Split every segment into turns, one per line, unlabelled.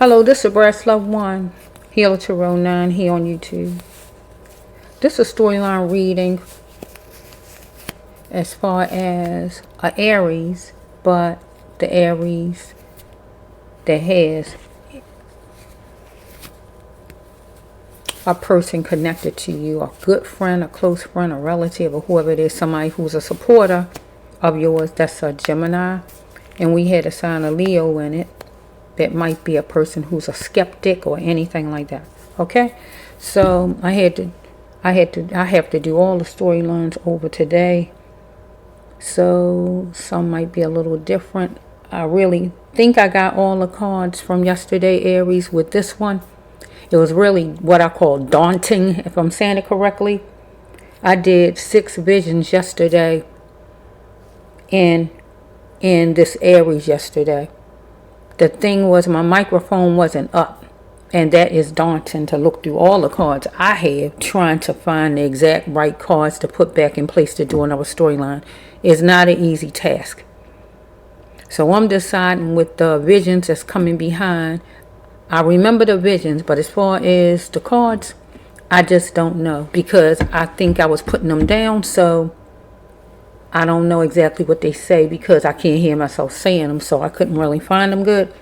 Hello, this is Brass Love 1, Healer Tarot 9 here on YouTube. This is a storyline reading as far as a Aries, but the Aries that has a person connected to you, a good friend, a close friend, a relative, or whoever it is, somebody who's a supporter of yours. That's a Gemini, and we had a sign of Leo in it. That might be a person who's a skeptic or anything like that. Okay, so I have to do all the storylines over today. So some might be a little different. I really think I got all the cards from yesterday, Aries. With this one, it was really what I call daunting, if I'm saying it correctly. I did 6 visions yesterday in this Aries yesterday. The thing was, my microphone wasn't up, and that is daunting to look through all the cards I have, trying to find the exact right cards to put back in place to do another storyline. It's not an easy task. So I'm deciding with the visions that's coming behind. I remember the visions, but as far as the cards, I just don't know, because I think I was putting them down, so I don't know exactly what they say because I can't hear myself saying them, so I couldn't really find them good.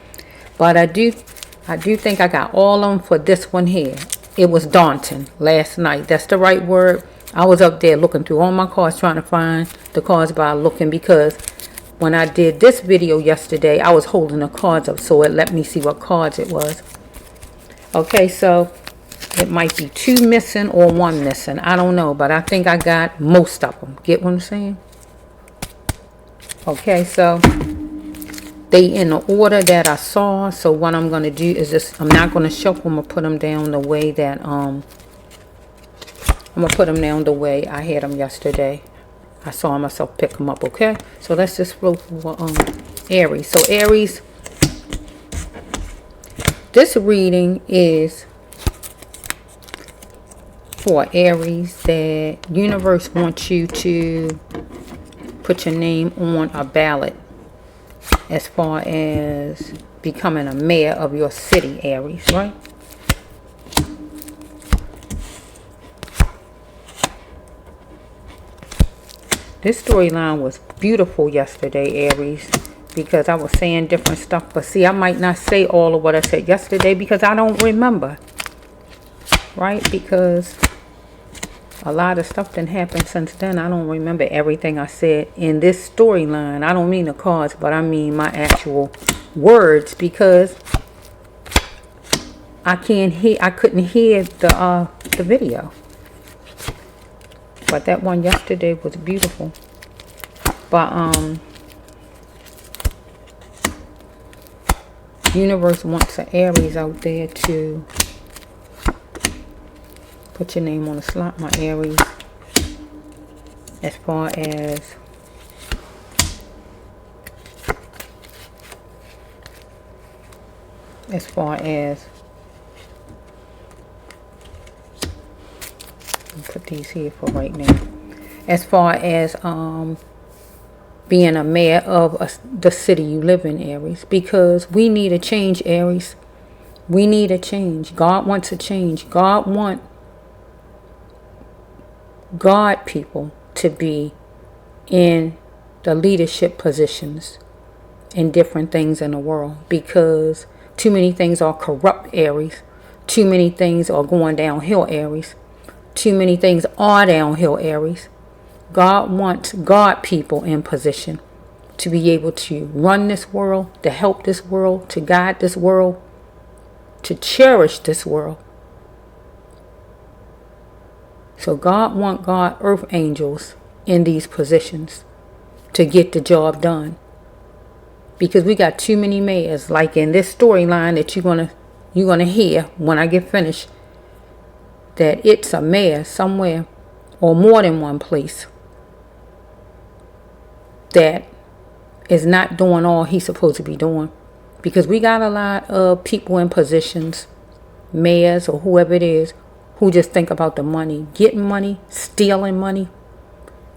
But I do think I got all of them for this one here. It was daunting last night. That's the right word. I was up there looking through all my cards, trying to find the cards by looking, because when I did this video yesterday, I was holding the cards up, so it let me see what cards it was. Okay, so it might be 2 missing or 1 missing. I don't know, but I think I got most of them. Get what I'm saying? Okay, so they in the order that I saw. So what I'm going to do is just, I'm not going to shuffle them or put them down the way that, I'm going to put them down the way I had them yesterday. I saw myself pick them up, okay? So let's just flow for Aries. So Aries, this reading is for Aries that universe wants you to put your name on a ballot as far as becoming a mayor of your city, Aries, right? This storyline was beautiful yesterday, Aries, because I was saying different stuff. But see, I might not say all of what I said yesterday because I don't remember, right? Because a lot of stuff didn't happen since then. I don't remember everything I said in this storyline. I don't mean the cards, but I mean my actual words, because I couldn't hear the video. But that one yesterday was beautiful. But universe wants an Aries out there to put your name on the slot, my Aries, as far as put these here for right now. As far as being a mayor of the city you live in, Aries, because we need a change, Aries. We need a change. God wants a change. God wants God people to be in the leadership positions in different things in the world, because too many things are corrupt, Aries. Too many things are going downhill, Aries. Too many things are downhill, Aries. God wants God people in position to be able to run this world, to help this world, to guide this world, to cherish this world. So God wants God earth angels in these positions to get the job done. Because we got too many mayors, like in this storyline that you're gonna hear when I get finished, that it's a mayor somewhere or more than one place that is not doing all he's supposed to be doing. Because we got a lot of people in positions, mayors or whoever it is, who just think about the money, getting money, stealing money.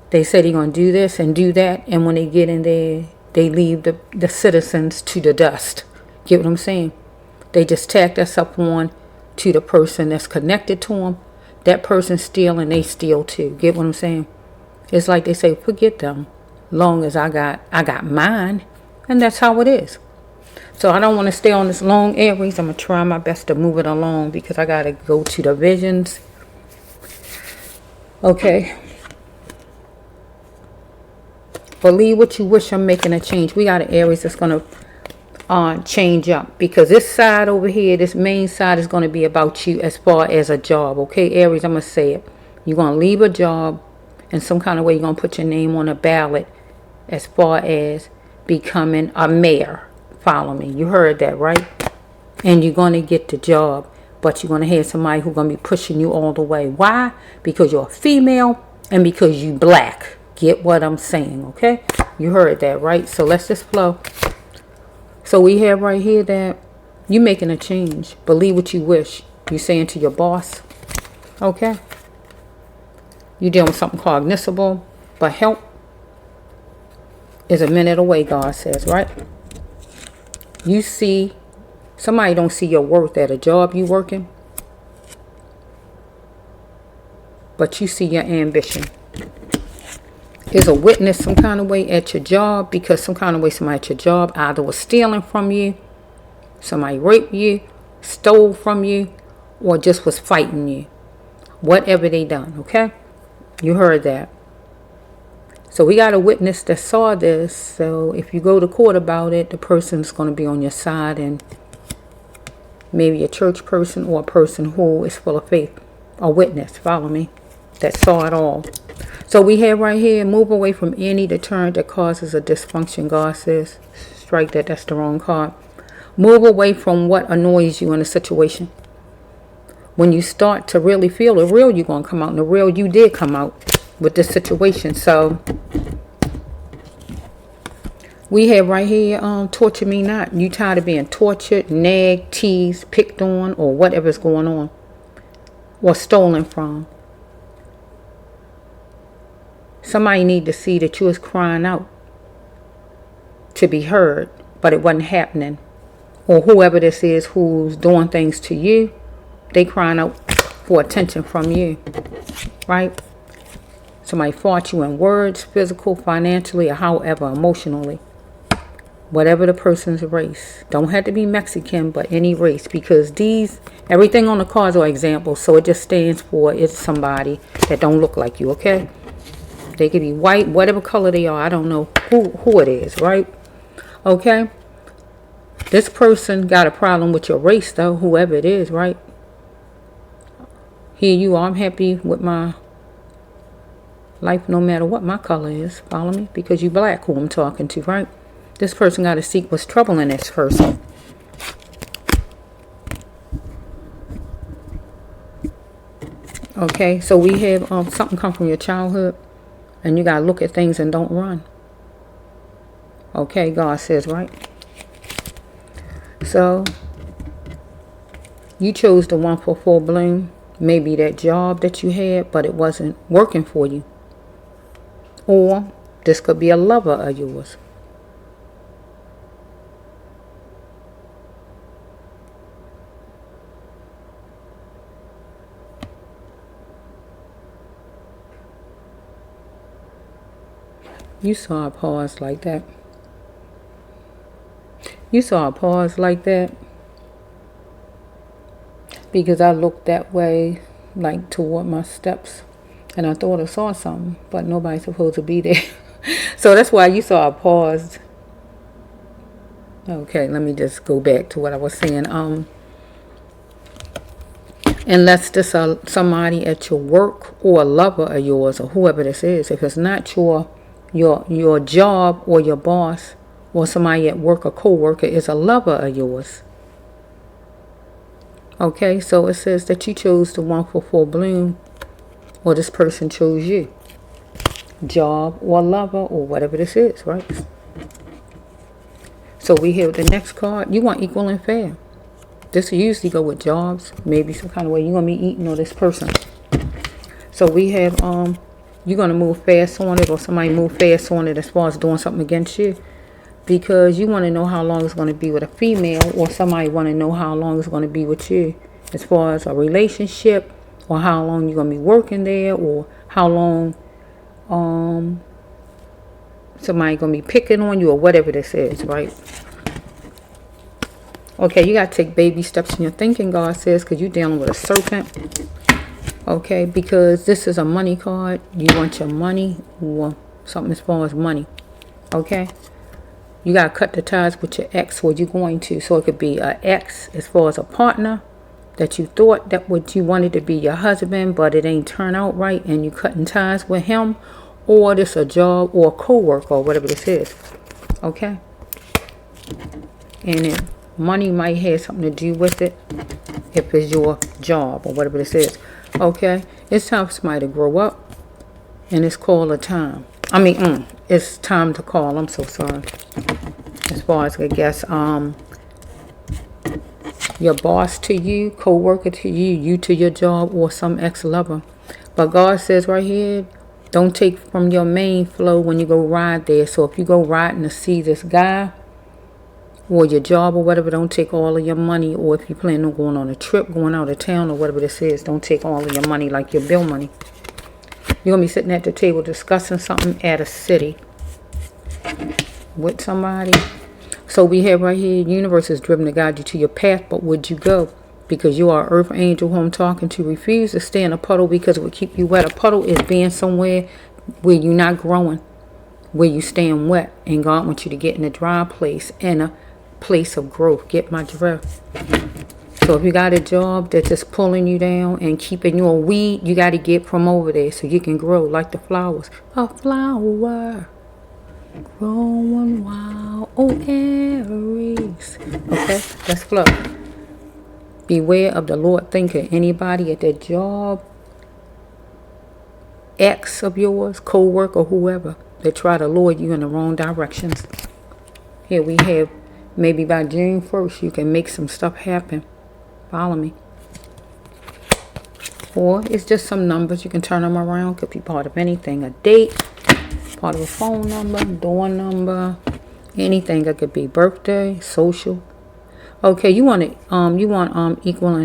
They say they're going to do this and do that, and when they get in there, they leave the citizens to the dust. Get what I'm saying? They just tack that up on to the person that's connected to them. That person steal and they steal too. Get what I'm saying? It's like they say, forget them. Long as I got mine. And that's how it is. So I don't want to stay on this long, Aries. I'm going to try my best to move it along because I got to go to the visions. Okay. Believe what you wish. I'm making a change. We got an Aries that's going to change up. Because this side over here, this main side is going to be about you as far as a job. Okay, Aries, I'm going to say it. You're going to leave a job. In some kind of way, you're going to put your name on a ballot as far as becoming a mayor. Follow me. You heard that, right? And you're going to get the job. But you're going to have somebody who's going to be pushing you all the way. Why? Because you're a female and because you black. Get what I'm saying, okay? You heard that, right? So let's just flow. So we have right here that you're making a change. Believe what you wish. You're saying to your boss, okay? You're dealing with something cognizable, but help is a minute away, God says, right? You see, somebody don't see your worth at a job you working, but you see your ambition. Is a witness some kind of way at your job because some kind of way somebody at your job either was stealing from you, somebody raped you, stole from you, or just was fighting you. Whatever they done, okay? You heard that. So we got a witness that saw this. So if you go to court about it, the person's going to be on your side, and maybe a church person or a person who is full of faith. A witness, follow me, that saw it all. So we have right here, move away from any deterrent that causes a dysfunction. God says, strike that, that's the wrong card. Move away from what annoys you in a situation. When you start to really feel the real, you're going to come out. And the real you did come out with this situation. So we have right here, torture me not. You tired of being tortured, nagged, teased, picked on, or whatever's going on. Or stolen from. Somebody need to see that you was crying out to be heard, but it wasn't happening. Or whoever this is who's doing things to you, they crying out for attention from you, right? Somebody fought you in words, physical, financially, or however, emotionally. Whatever the person's race. Don't have to be Mexican, but any race. Because everything on the cards are examples. So it just stands for it's somebody that don't look like you, okay? They could be white, whatever color they are. I don't know who it is, right? Okay? This person got a problem with your race, though, whoever it is, right? Here you are. I'm happy with my life no matter what my color is. Follow me? Because you black, who I'm talking to, right? This person got to seek what's troubling this person. Okay, so we have something come from your childhood. And you got to look at things and don't run. Okay, God says, right? So, you chose the one for full bloom. Maybe that job that you had, but it wasn't working for you. Or, this could be a lover of yours. You saw a pause like that. You saw a pause like that. Because I looked that way, like toward my steps. And I thought I saw something, but nobody's supposed to be there. So that's why you saw a pause. Okay, let me just go back to what I was saying. Unless this is somebody at your work or a lover of yours or whoever this is. If it's not your job or your boss or somebody at work or co-worker, is a lover of yours. Okay, so it says that you chose the one for full bloom, or this person chose you. Job or lover or whatever this is, right? So we have the next card. You want equal and fair. This usually go with jobs, maybe some kind of way you're gonna be eating on this person. So we have you're gonna move fast on it, or somebody move fast on it as far as doing something against you. because you want to know how long it's going to be with a female, or somebody want to know how long it's going to be with you, as far as a relationship, or how long you're going to be working there, or how long somebody going to be picking on you, or whatever this is, right? Okay, you got to take baby steps in your thinking, God says, because you're dealing with a serpent. Okay, because this is a money card. You want your money, or something as far as money. Okay, you got to cut the ties with your ex, or you're going to. So it could be an ex as far as a partner that you thought that what you wanted to be your husband, but it ain't turn out right, and you cutting ties with him, or this a job or a co-worker, or whatever this is. Okay, and it, money might have something to do with it if it's your job or whatever this is. Okay, it's time for somebody to grow up, and it's called a time. It's time to call. I'm so sorry. As far as I guess, your boss to you, co-worker to you, you to your job, or some ex-lover. But God says right here, don't take from your main flow when you go ride there. So if you go riding to see this guy, or your job or whatever, don't take all of your money. Or if you plan on going on a trip, going out of town or whatever this is, don't take all of your money, like your bill money. You're going to be sitting at the table discussing something at a city with somebody. So we have right here, universe is driven to guide you to your path, but would you go? Because you are an earth angel who I'm talking to. Refuse to stay in a puddle because it will keep you wet. A puddle is being somewhere where you're not growing, where you staying wet. And God wants you to get in a dry place, in a place of growth. Get my drift. So if you got a job that's just pulling you down and keeping you a weed, you got to get from over there so you can grow like the flowers. A flower growing wild, oh Aries. Okay, let's flow. Beware of the Lord thinker. Anybody at that job, ex of yours, co-worker, whoever, that try to lure you in the wrong directions. Here we have, maybe by June 1st, you can make some stuff happen. Follow me. Or it's just some numbers. You can turn them around. Could be part of anything. A date, part of a phone number, door number, anything. It could be birthday, social. Okay, you want it. You want equal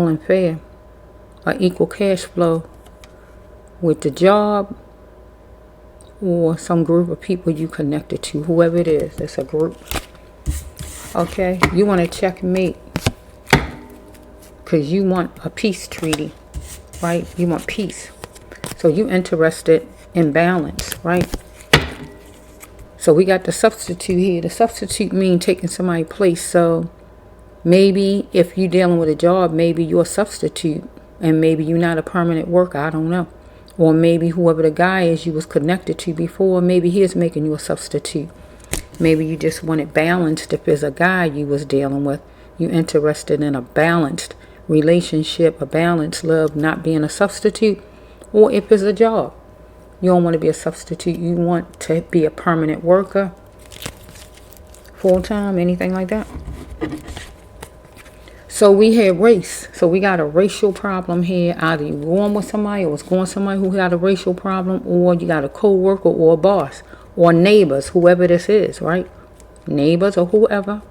and fair, or equal cash flow with the job, or some group of people you connected to. Whoever it is, it's a group. Okay, you want to checkmate. Because you want a peace treaty, right? You want peace. So you interested in balance, right? So we got the substitute here. The substitute means taking somebody's place. So maybe if you're dealing with a job, maybe you're a substitute. And maybe you're not a permanent worker. I don't know. Or maybe whoever the guy is you was connected to before, maybe he is making you a substitute. Maybe you just want it balanced. If there's a guy you was dealing with, you interested in a balanced relationship, a balanced love, not being a substitute. Or if it's a job, you don't want to be a substitute, you want to be a permanent worker, full-time, anything like that. So we had race. So we got a racial problem here. Either you going with somebody, or it's going with somebody who got a racial problem, or you got a co-worker or a boss or neighbors, whoever this is, right? Neighbors or whoever.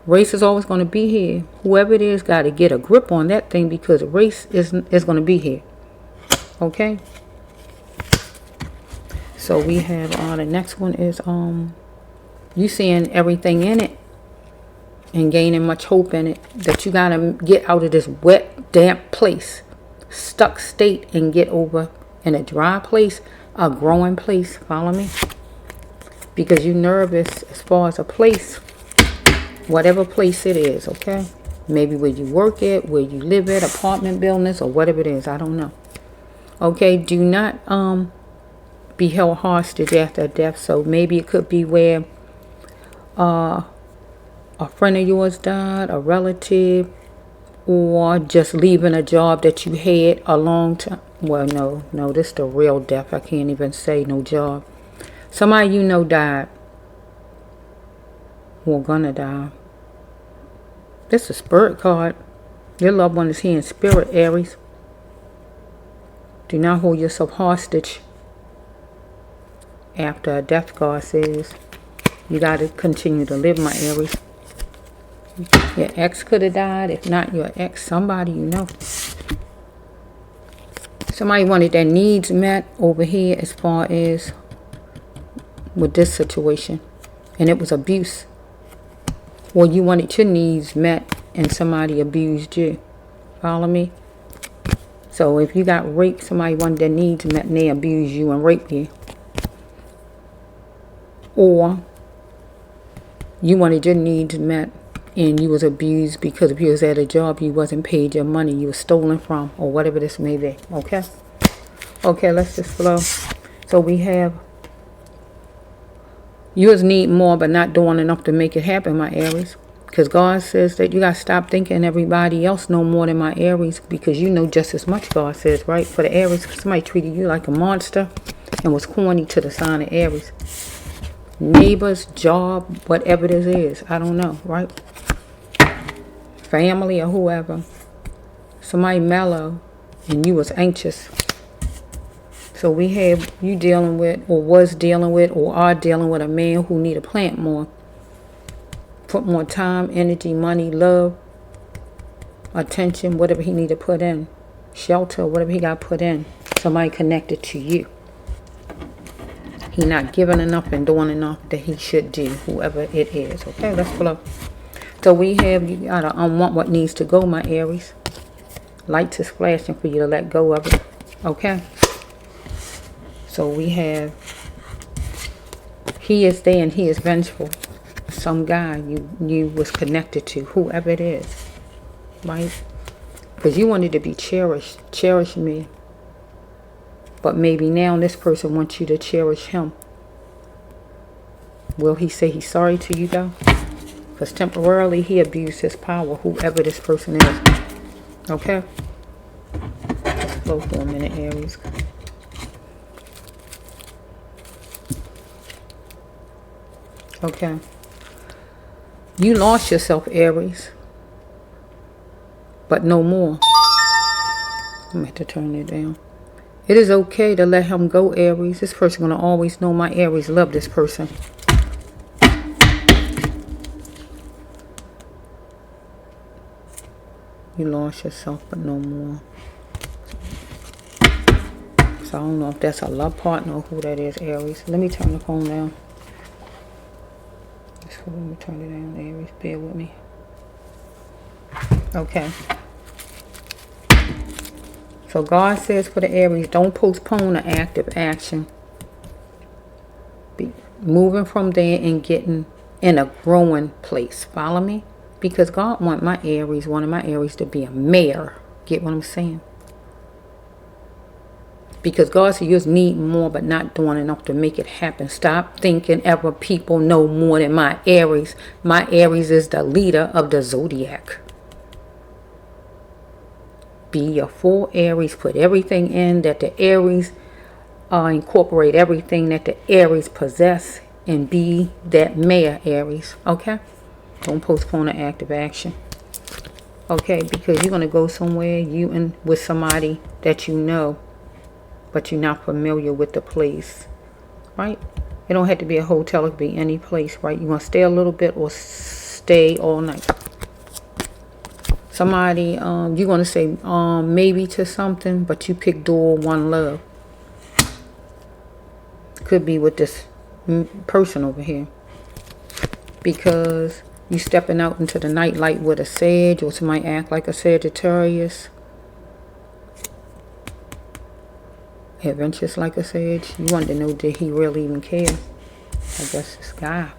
Race is always going to be here. Whoever it is got to get a grip on that thing, because race is going to be here. Okay? So we have the next one is you seeing everything in it and gaining much hope in it, that you got to get out of this wet, damp place, stuck state, and get over in a dry place, a growing place. Follow me? Because you're nervous as far as a place. Whatever place it is, okay? Maybe where you work at, where you live at, apartment buildings, or whatever it is. I don't know. Okay, do not be held hostage after death. So maybe it could be where a friend of yours died, a relative, or just leaving a job that you had a long time. Well, no, this is the real death. I can't even say no job. Somebody you know died. Or gonna die. This is a spirit card. Your loved one is here in spirit, Aries. Do not hold yourself hostage after a death, God says. You got to continue to live, my Aries. Your ex could have died. If not your ex, somebody you know. Somebody wanted their needs met over here as far as with this situation. And it was abuse. Well, you wanted your needs met and somebody abused you. Follow me? So if you got raped, somebody wanted their needs met and they abused you and raped you. Or you wanted your needs met and you was abused because if you was at a job you wasn't paid your money, you was stolen from, or whatever this may be. Okay? Okay, let's just flow. So we have you was need more but not doing enough to make it happen, my Aries. Because God says that you got to stop thinking everybody else know more than my Aries, because you know just as much, God says, right? For the Aries, somebody treated you like a monster and was corny to the sign of Aries. Neighbors, job, whatever this is, I don't know, right? Family or whoever. Somebody mellow and you was anxious. So we have you dealing with, or was dealing with, or are dealing with a man who need to plant more. Put more time, energy, money, love, attention, whatever he need to put in. Shelter, whatever he got put in. Somebody connected to you. He not giving enough and doing enough that he should do, whoever it is. Okay, let's flow. So we have, you gotta unwant what needs to go, my Aries. Lights is flashing for you to let go of it. Okay. So we have, he is there and he is vengeful. Some guy you was connected to, whoever it is, right? Because you wanted to be cherished, cherish me. But maybe now this person wants you to cherish him. Will he say he's sorry to you though? Because temporarily he abused his power, whoever this person is. Okay? Let's flow for a minute, Aries. Okay. You lost yourself, Aries. But no more. I'm going to have to turn it down. It is okay to let him go, Aries. This person going to always know my Aries love this person. You lost yourself, but no more. So I don't know if that's a love partner or who that is, Aries. Let me turn the phone down. Let me turn it down, Aries. Bear with me. Okay. So God says for the Aries, don't postpone an active action. Be moving from there and getting in a growing place. Follow me? Because God want my Aries, one of my Aries, to be a mayor. Get what I'm saying? Because God said you just need more but not doing enough to make it happen. Stop thinking ever people know more than my Aries. My Aries is the leader of the zodiac. Be your full Aries. Put everything in that the Aries incorporate everything that the Aries possess and be that mayor, Aries. Okay? Don't postpone an active action. Okay? Because you're going to go somewhere with somebody that you know, but you're not familiar with the place, right? It don't have to be a hotel. It could be any place, right? You want to stay a little bit or stay all night. Somebody, you're going to say maybe to something, but you pick door one love. Could be with this person over here. Because you stepping out into the night light with a Sag, or somebody act like a Sagittarius. Adventures like a Sage. You want to know, did he really even care? I guess this guy.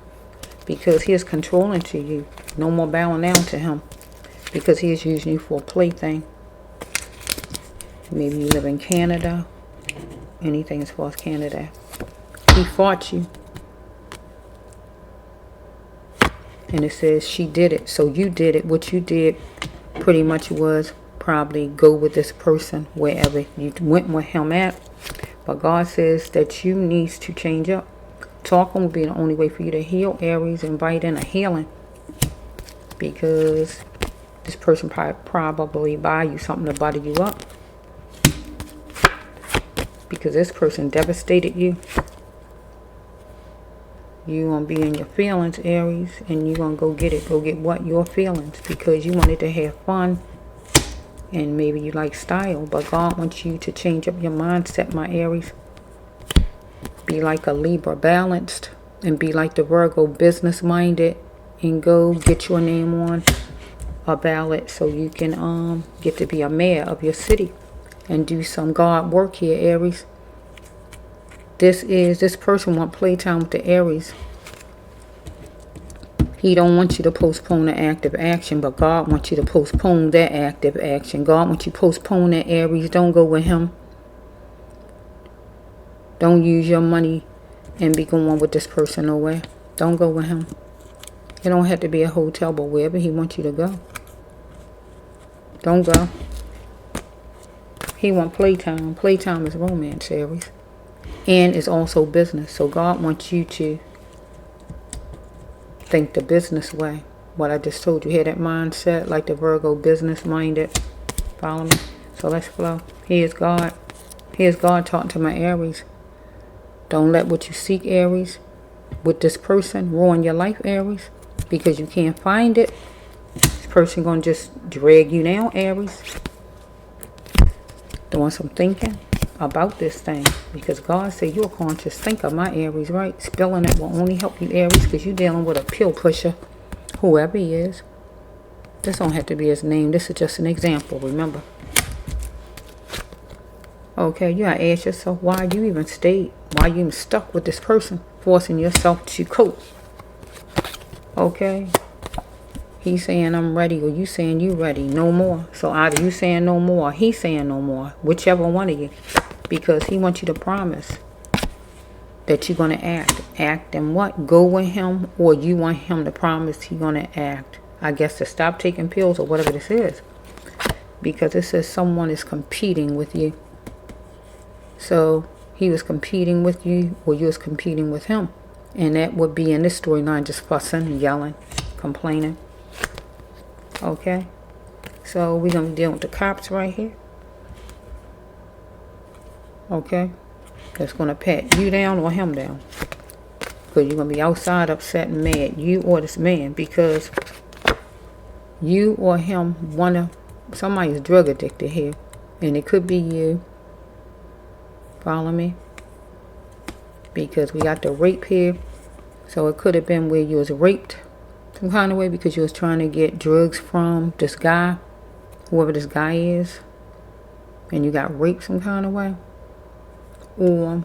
Because he is controlling to you. No more bowing down to him. Because he is using you for a plaything. Maybe you live in Canada. Anything as far as Canada. He fought you. And it says she did it. So you did it. What you did pretty much was probably go with this person wherever you went with him at. But God says that you need to change up. Talking will be the only way for you to heal, Aries. Invite in a healing. Because this person probably buy you something to butter you up. Because this person devastated you. You gonna be in your feelings, Aries, and you gonna go get it. Go get what? Your feelings, because you wanted to have fun, and maybe you like style, but God wants you to change up your mindset, my Aries. Be like a Libra, balanced, and be like the Virgo, business minded, and go get your name on a ballot so you can get to be a mayor of your city and do some God work here, Aries. This person want playtime with the Aries. He don't want you to postpone the active action, but God wants you to postpone that active action. God wants you to postpone that, Aries. Don't go with him. Don't use your money and be going with this person nowhere. Don't go with him. It don't have to be a hotel, but wherever he wants you to go. Don't go. He want playtime. Playtime is romance, Aries. And it's also business. So God wants you to think the business way. What I just told you. Hear that mindset, like the Virgo, business minded. Follow me? So let's flow. Here's God. Here's God talking to my Aries. Don't let what you seek, Aries, with this person ruin your life, Aries, because you can't find it. This person gonna just drag you down, Aries. Doing some thinking about this thing, because God said you're a conscious thinker, my Aries, right? Spilling it will only help you, Aries, because you're dealing with a pill pusher, whoever he is. This don't have to be his name. This is just an example, remember. Okay, you gotta ask yourself why you even stayed, why you even stuck with this person, forcing yourself to cope. Okay, he's saying I'm ready, or you saying you ready, no more. So either you saying no more, or he's saying no more, whichever one of you, because he wants you to promise that you're gonna act. Act and what? Go with him, or you want him to promise he's gonna act. I guess to stop taking pills or whatever this is, because it says someone is competing with you. So he was competing with you, or you was competing with him. And that would be in this storyline just fussing, yelling, complaining. Okay? So we're going to be dealing with the cops right here. Okay? That's going to pat you down or him down. Because you're going to be outside upset and mad. You or this man. Because you or him somebody's drug addicted here. And it could be you. Follow me? Because we got the rape here. So it could have been where you was raped some kind of way because you was trying to get drugs from this guy, whoever this guy is, and you got raped some kind of way. Or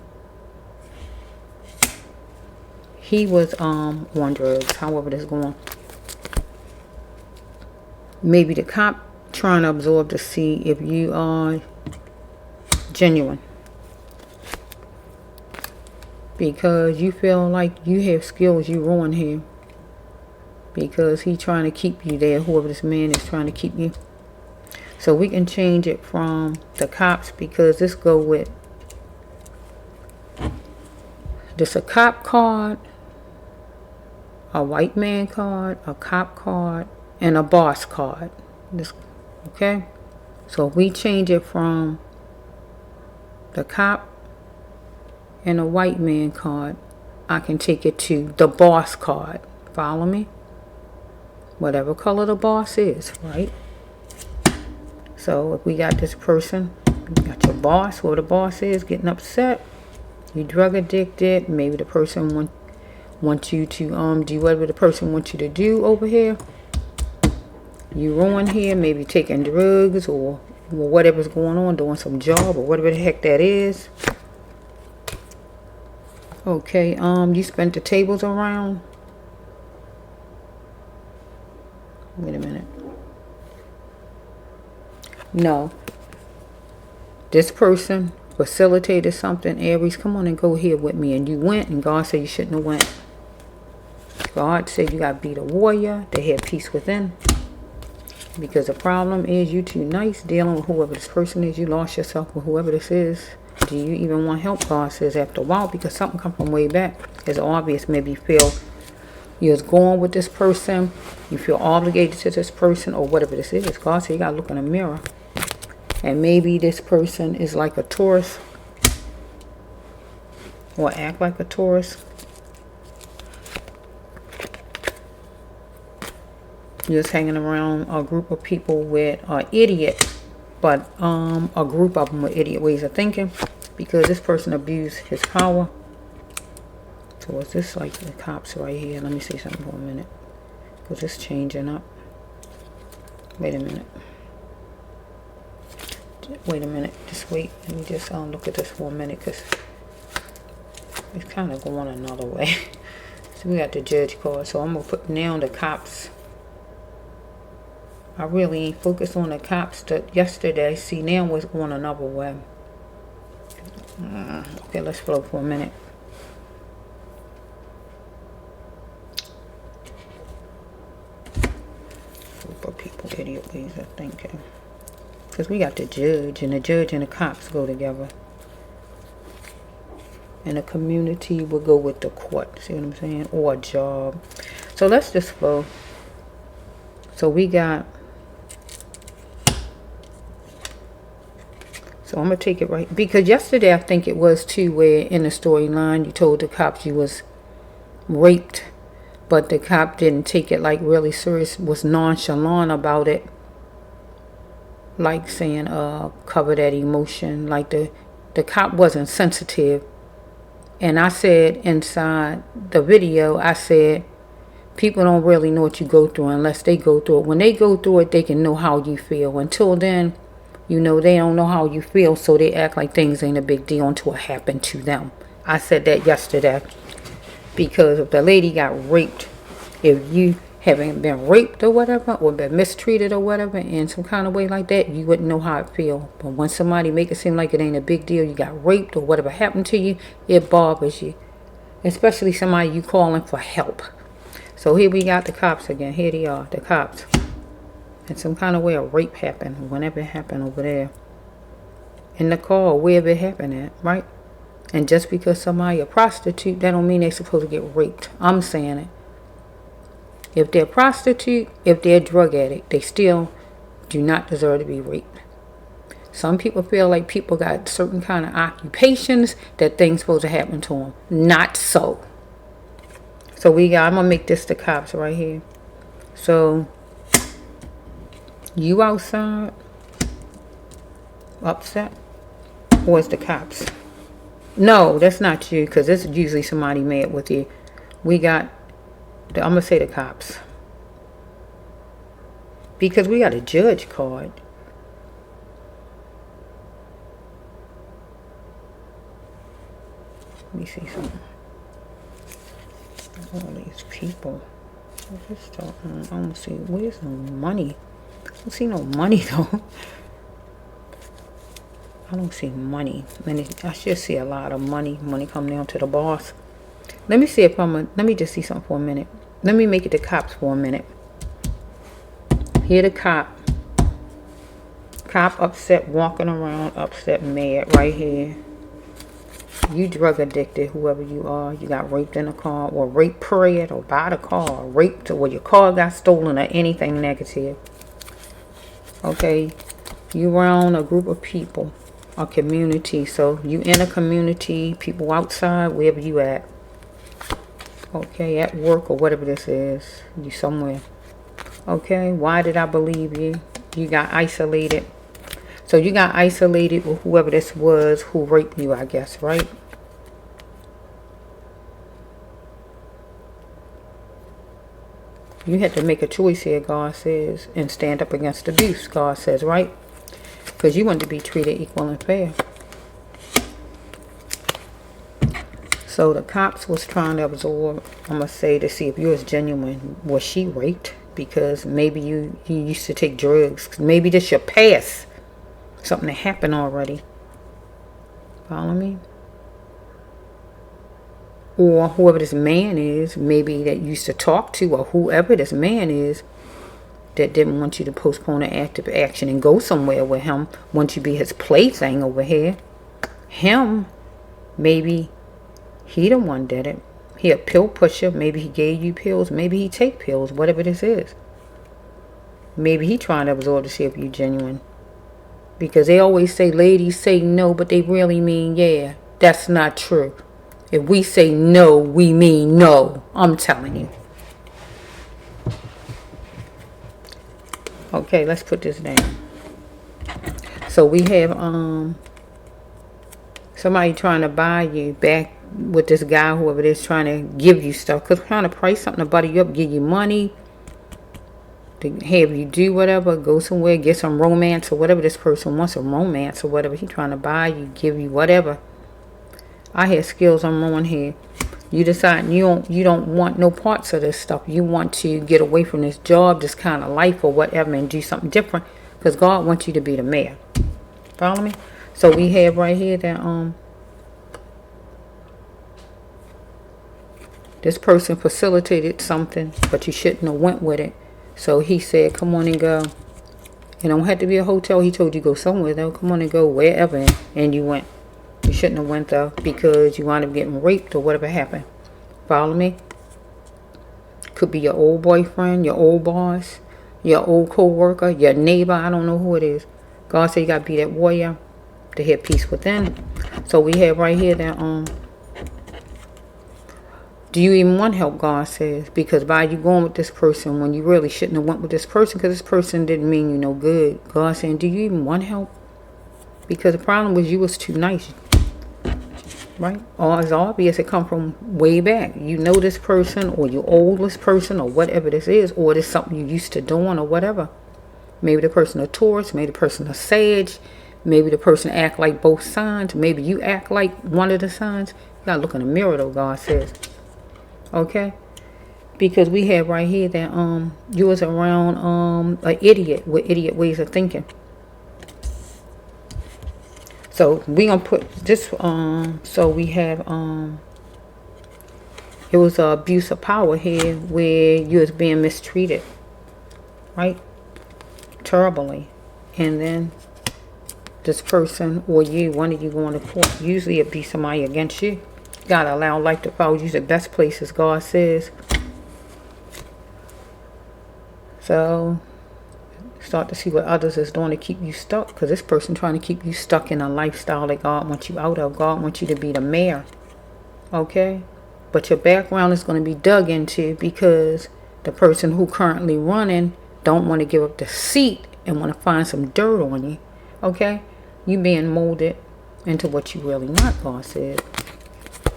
he was on drugs, however this going. Maybe the cop trying to absorb to see if you are genuine. Because you feel like you have skills you ruin here. Because he trying to keep you there, whoever this man is trying to keep you. So we can change it from the cops, because this go with this a cop card, a white man card, a cop card, and a boss card. This, okay? So if we change it from the cop and a white man card, I can take it to the boss card. Follow me? Whatever color the boss is, right? So if we got this person, you got your boss, whoever the boss is, getting upset. You drug addicted. Maybe the person wants you to do whatever the person wants you to do over here. You ruin here, maybe taking drugs or whatever's going on, doing some job or whatever the heck that is. Okay, you spent the tables around. Wait a minute. No. This person facilitated something. Aries, come on and go here with me. And you went, and God said you shouldn't have went. God said you got to be the warrior to have peace within. Because the problem is you too nice dealing with whoever this person is. You lost yourself with whoever this is. Do you even want help? God says after a while, because something come from way back. It's obvious. Maybe you feel you're going with this person. You feel obligated to this person or whatever this is. God said you got to look in the mirror. And maybe this person is like a Taurus. Or act like a Taurus. You was hanging around a group of people with idiot, but a group of them with idiot ways of thinking, because this person abused his power. So is this like the cops right here? Let me see something for a minute, because it's changing up. Wait a minute. Wait a minute. Just wait. Let me just look at this for a minute, because it's kind of going another way. So we got the judge card. So I'm going to put now the cops. I really ain't focused on the cops yesterday. See, now it's going another way. Okay, let's flow for a minute. Group of people, idiot ways of thinking. Because we got the judge, and the cops go together. And the community will go with the court. See what I'm saying? Or a job. So let's just flow. So we got... So I'm going to take it right. Because yesterday I think it was too, where in the storyline you told the cops you was raped. But the cop didn't take it like really serious. Was nonchalant about it. Like saying cover that emotion. Like the cop wasn't sensitive. And I said inside the video, I said, people don't really know what you go through unless they go through it. When they go through it, they can know how you feel. Until then, you know, they don't know how you feel, so they act like things ain't a big deal until it happened to them. I said that yesterday. Because if the lady got raped, if you haven't been raped or whatever, or been mistreated or whatever in some kind of way like that, you wouldn't know how it feel. But when somebody make it seem like it ain't a big deal, you got raped or whatever happened to you, it bothers you. Especially somebody you calling for help. So here we got the cops again. Here they are, the cops. And some kind of way a rape happened, whenever it happened over there. In the car, wherever it happened at, right? And just because somebody a prostitute, that don't mean they're supposed to get raped. I'm saying it. If they're a prostitute, if they're a drug addict, they still do not deserve to be raped. Some people feel like people got certain kind of occupations that things supposed to happen to them. Not so. So I'm going to make this the cops right here. So, you outside, upset, or it's the cops? No, that's not you, because it's usually somebody mad with you. We got, I'm going to say the cops. Because we got a judge card. Let me see something. All these people. I don't see, where's no money? I don't see no money though. I don't see money. I should see a lot of money. Money come down to the boss. Let me see if let me just see something for a minute. Let me make it the cops for a minute. Here the cop. Cop upset, walking around, upset, mad, right here. You drug addicted, whoever you are. You got raped in a car, or raped period, or by the car, or raped, or your car got stolen, or anything negative. Okay, you around a group of people, a community. So you in a community, people outside, wherever you at. Okay, at work or whatever this is, you somewhere. Okay, why did I believe you? You got isolated. So you got isolated with whoever this was who raped you, I guess, right? You had to make a choice here, God says, and stand up against abuse, God says, right? Because you want to be treated equal and fair. So the cops was trying to absorb, I'm going to say, to see if you was genuine. Was she raped? Because maybe you used to take drugs. Maybe this your past. Something that happened already. Follow me? Or whoever this man is, maybe that you used to talk to, or whoever this man is that didn't want you to postpone an active action and go somewhere with him, want you to be his plaything over here. Him, maybe he the one did it. He a pill pusher. Maybe he gave you pills. Maybe he take pills, whatever this is. Maybe he trying to absorb to see if you genuine. Because they always say ladies say no, but they really mean yeah. That's not true. If we say no, we mean no. I'm telling you. Okay, let's put this down. So we have somebody trying to buy you back with this guy, whoever it is, trying to give you stuff. Because trying to price something to butter you up, give you money, to have you do whatever, go somewhere, get some romance or whatever this person wants, some romance or whatever. He trying to buy you, give you whatever. I had skills I'm on here. You decide you don't want no parts of this stuff. You want to get away from this job, this kind of life or whatever, and do something different. Because God wants you to be the mayor. Follow me? So we have right here that this person facilitated something, but you shouldn't have went with it. So he said, come on and go. It don't have to be a hotel. He told you go somewhere though. Come on and go wherever. And you went. You shouldn't have went though, because you wound up getting raped or whatever happened. Follow me? Could be your old boyfriend, your old boss, your old co-worker, your neighbor. I don't know who it is. God said you got to be that warrior to have peace within. So we have right here that do you even want help, God says? Because by you going with this person when you really shouldn't have went with this person, because this person didn't mean you no good. God saying, do you even want help? Because the problem was you was too nice. Right? Or it's obvious it come from way back. You know this person, or you old this person, or whatever this is, or it's something you used to doing or whatever. Maybe the person a Taurus, maybe the person a Sage, maybe the person act like both signs, maybe you act like one of the signs. You gotta look in the mirror though, God says. Okay? Because we have right here that you was around an idiot with idiot ways of thinking. So we gonna put this so we have it was an abuse of power here where you was being mistreated, right? Terribly. And then this person or you, one of you going to court. Usually it be somebody against you. Gotta allow life to follow you. The best places, God says. So start to see what others is doing to keep you stuck, because this person trying to keep you stuck in a lifestyle that God wants you out of. God wants you to be the mayor. Okay? But your background is going to be dug into, because the person who currently running don't want to give up the seat and want to find some dirt on you. Okay? You being molded into what you really not, God said.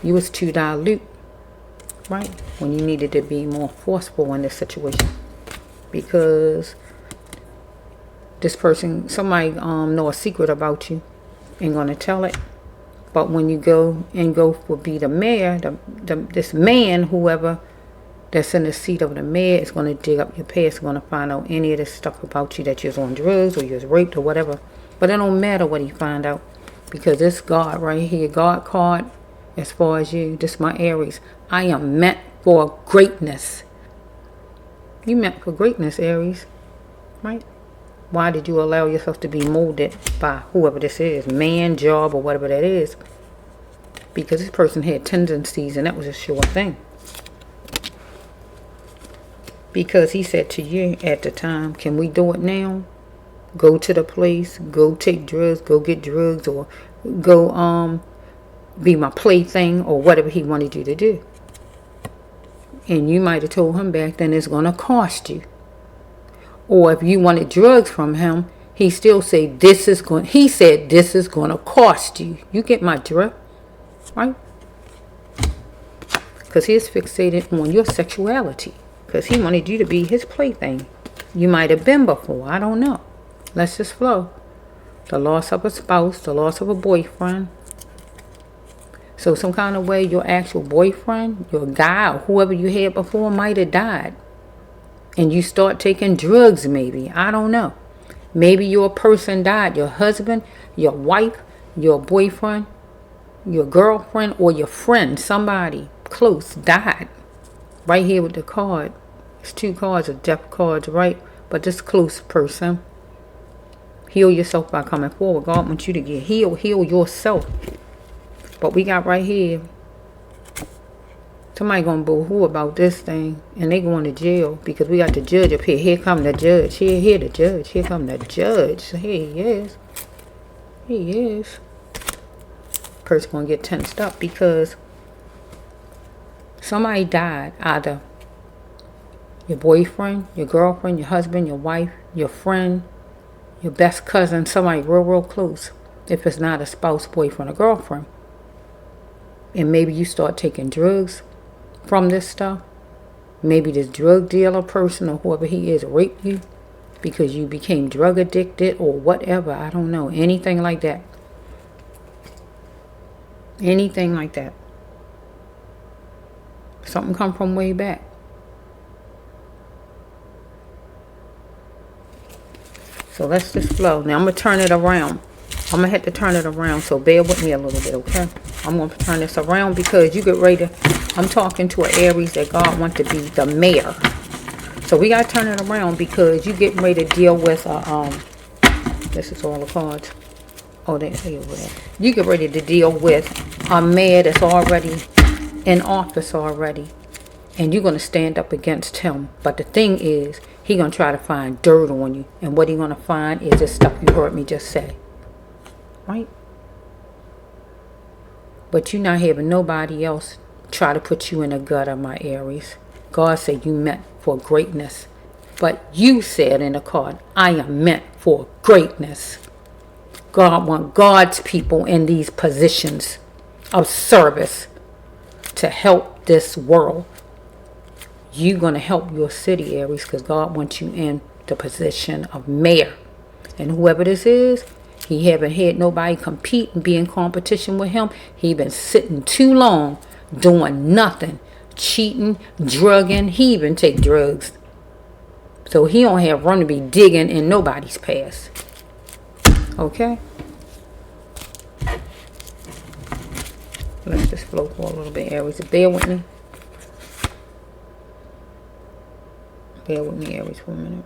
You was too dilute, right? When you needed to be more forceful in this situation. Because this person, somebody know a secret about you, ain't gonna tell it. But when you go for be the mayor, this man, whoever that's in the seat of the mayor, is gonna dig up your past, gonna find out any of this stuff about you, that you're on drugs or you're raped or whatever. But it don't matter what he find out, because this God right here, God card, as far as you, this my Aries. I am meant for greatness. You meant for greatness, Aries, right? Why did you allow yourself to be molded by whoever this is, man, job, or whatever that is? Because this person had tendencies, and that was a sure thing. Because he said to you at the time, can we do it now? Go to the place, go take drugs, go get drugs, or go be my plaything, or whatever he wanted you to do. And you might have told him back then it's going to cost you. Or if you wanted drugs from him, he still said this is going to cost you. You get my drift, right? Because he's fixated on your sexuality. Because he wanted you to be his plaything. You might have been before, I don't know. Let's just flow. The loss of a spouse, the loss of a boyfriend. So some kind of way your actual boyfriend, your guy, or whoever you had before might have died. And you start taking drugs maybe. I don't know. Maybe your person died. Your husband, your wife, your boyfriend, your girlfriend, or your friend, somebody close died. Right here with the card. It's 2 cards of death cards, right? But this close person. Heal yourself by coming forward. God wants you to get healed. Heal yourself. But we got right here, somebody gonna boo-hoo about this thing, and they going to jail, because we got the judge up here. Here come the judge. Here the judge. Here come the judge. Here he is. He is. Person gonna get tensed up because somebody died either your boyfriend, your girlfriend, your husband, your wife, your friend, your best cousin, somebody real, real close. If it's not a spouse, boyfriend, or girlfriend. And maybe you start taking drugs from this stuff. Maybe this drug dealer person or whoever he is raped you because you became drug addicted or whatever. I don't know. Anything like that. Anything like that. Something come from way back. So let's just flow. Now I'm going to turn it around. I'm going to have to turn it around, so bear with me a little bit, okay? I'm going to turn this around because you get ready to... I'm talking to an Aries that God wants to be the mayor. So we got to turn it around because you getting ready to deal with... this is all the cards. Oh, they over there. You get ready to deal with a mayor that's already in office already. And you're going to stand up against him. But the thing is, he's going to try to find dirt on you. And what he's going to find is this stuff you heard me just say. Right? But you're not having nobody else try to put you in a gutter, my Aries. God said you meant for greatness. But you said in the card, I am meant for greatness. God wants God's people in these positions of service to help this world. You're going to help your city, Aries, because God wants you in the position of mayor. And whoever this is, he haven't had nobody compete and be in competition with him. He been sitting too long doing nothing. Cheating, drugging. He even take drugs. So he don't have room to be digging in nobody's past. Okay? Let's just flow for a little bit, Aries. Bear with me. Bear with me, Aries, for a minute.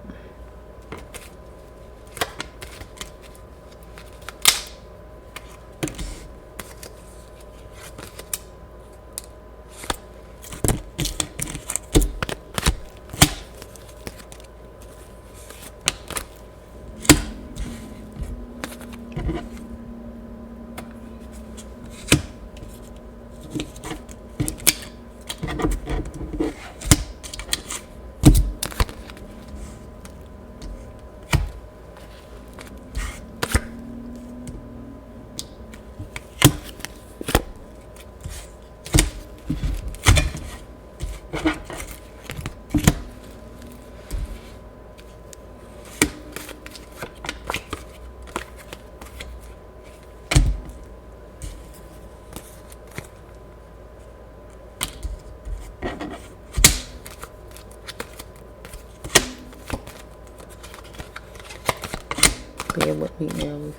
Bear with me, Aries.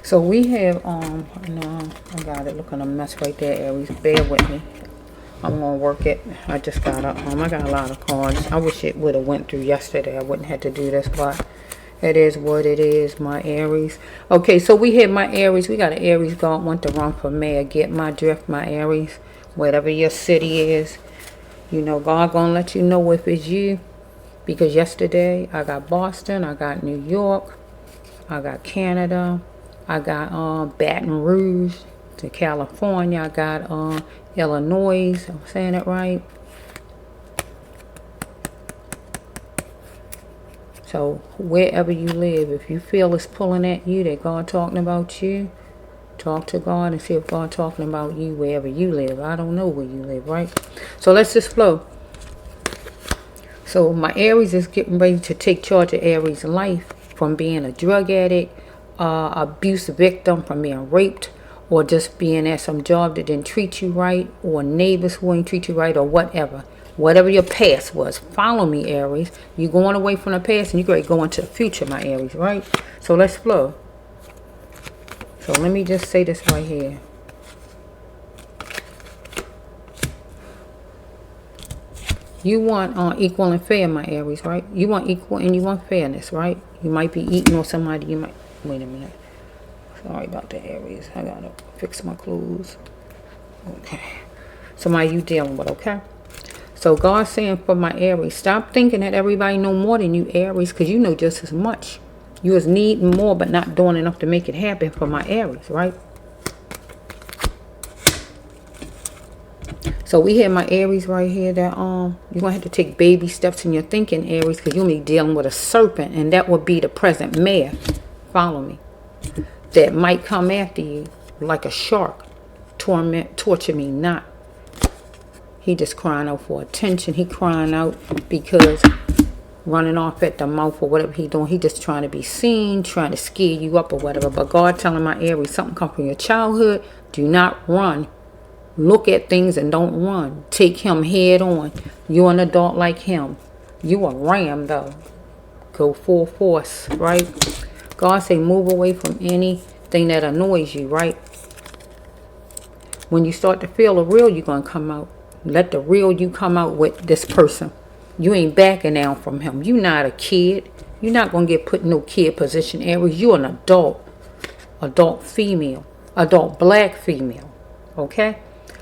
So we have no, I got it looking a mess right there, Aries. Bear with me. I'm gonna work it. I just got I got a lot of cards. I wish it would have went through yesterday. I wouldn't have to do this, but it is what it is, my Aries. Okay, so we have my Aries. We got an Aries God want to run for mayor. Get my drift, my Aries. Whatever your city is, you know, God gonna let you know if it's you. Because yesterday I got Boston, I got New York, I got Canada, I got Baton Rouge to California, I got Illinois, I'm saying it right. So wherever you live, if you feel it's pulling at you, that God talking about you, talk to God and see if God talking about you wherever you live. I don't know where you live, right? So let's just flow. So my Aries is getting ready to take charge of Aries' life from being a drug addict, abuse victim, from being raped, or just being at some job that didn't treat you right, or neighbors who didn't treat you right, or whatever. Whatever your past was. Follow me, Aries. You're going away from the past and you're going to go into the future, my Aries, right? So let's flow. So let me just say this right here. You want equal and fair, my Aries, right? You want equal and you want fairness, right? You might be eating on somebody. You might... Wait a minute. Sorry about the Aries. I got to fix my clothes. Okay. Somebody you dealing with, okay? So God's saying for my Aries, stop thinking that everybody know more than you, Aries, because you know just as much. You is needing more but not doing enough to make it happen for my Aries, right? So we have my Aries right here that you're going to have to take baby steps in your thinking, Aries, because you'll be dealing with a serpent, and that would be the present mayor. Follow me. That might come after you like a shark. Torture me not. He just crying out for attention. He crying out because running off at the mouth or whatever he doing. He just trying to be seen, trying to scare you up or whatever. But God telling my Aries something come from your childhood. Do not run. Look at things and don't run. Take him head on. You're an adult like him. You a ram though. Go full force, right? God say move away from anything that annoys you, right? When you start to feel the real, you're going to come out. Let the real you come out with this person. You ain't backing down from him. You're not a kid. You're not going to get put in no kid position, Aries. You're an adult. Adult female. Adult black female. Okay?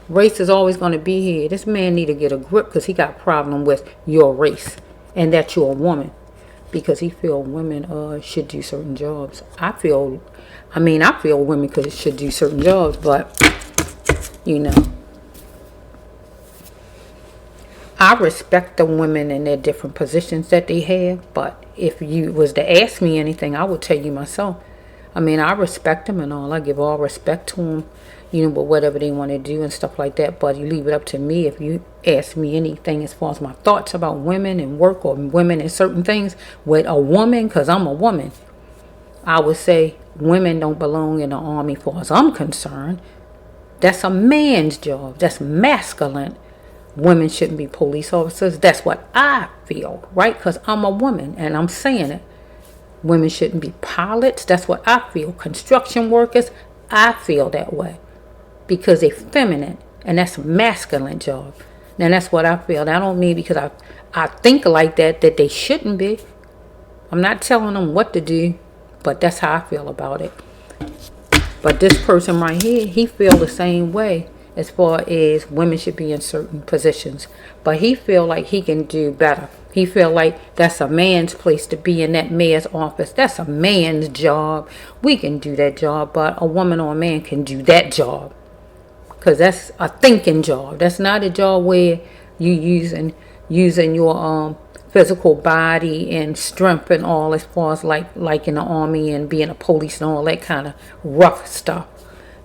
Race is always going to be here. This man need to get a grip because he got a problem with your race and that you're a woman, because he feel women should do certain jobs. I feel women should do certain jobs, but you know, I respect the women in their different positions that they have. But if you was to ask me anything, I would tell you myself. I mean, I respect them and all. I give all respect to them, you know, but whatever they want to do and stuff like that. But you leave it up to me. If you ask me anything as far as my thoughts about women and work or women and certain things with a woman, because I'm a woman, I would say women don't belong in the army as far as I'm concerned. That's a man's job. That's masculine. Women shouldn't be police officers. That's what I feel, right? Because I'm a woman and I'm saying it. Women shouldn't be pilots. That's what I feel. Construction workers, I feel that way. Because they're feminine. And that's a masculine job. Now that's what I feel. I don't mean because I think like that they shouldn't be. I'm not telling them what to do. But that's how I feel about it. But this person right here, he feel the same way as far as women should be in certain positions. But he feel like he can do better. He feel like that's a man's place to be in that mayor's office. That's a man's job. We can do that job, but a woman or a man can do that job. Because that's a thinking job. That's not a job where you using your physical body and strength and all, as far as like in the army and being a police and all that kind of rough stuff.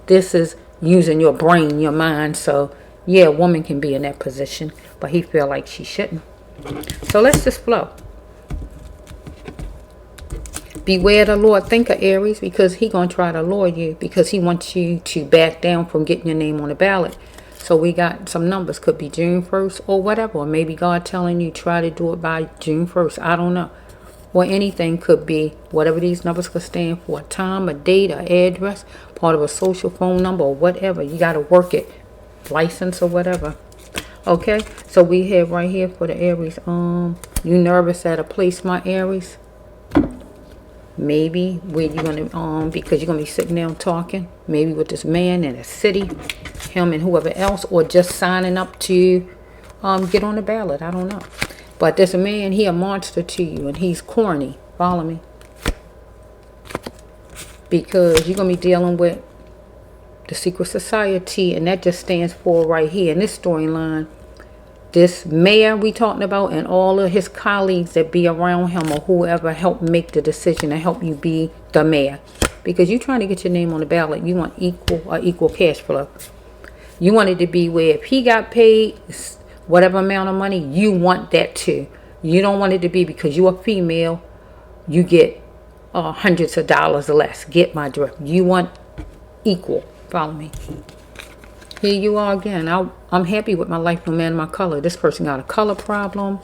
This is using your brain, your mind. So yeah, a woman can be in that position, but he feel like she shouldn't. So let's just flow. Beware the Lord thinker, Aries, because he gonna try to lure you, because he wants you to back down from getting your name on the ballot. So we got some numbers. Could be June 1st or whatever. Or maybe God telling you try to do it by June 1st. I don't know. Or anything could be whatever these numbers could stand for. A time, a date, an address, part of a social phone number or whatever. You got to work it. License or whatever. Okay. So we have right here for the Aries. You nervous at a place, my Aries? Maybe where you're gonna because you're gonna be sitting down talking, maybe with this man in a city, him and whoever else, or just signing up to get on the ballot. I don't know. But there's a man, he a monster to you, and he's corny. Follow me? Because you're gonna be dealing with the secret society, and that just stands for right here in this storyline. This mayor we talking about and all of his colleagues that be around him or whoever help make the decision to help you be the mayor. Because you're trying to get your name on the ballot. You want equal cash flow. You want it to be where if he got paid whatever amount of money, you want that too. You don't want it to be because you're a female, you get hundreds of dollars less. Get my drift. You want equal. Follow me. Here you are again. I'm happy with my life no matter my color. This person got a color problem,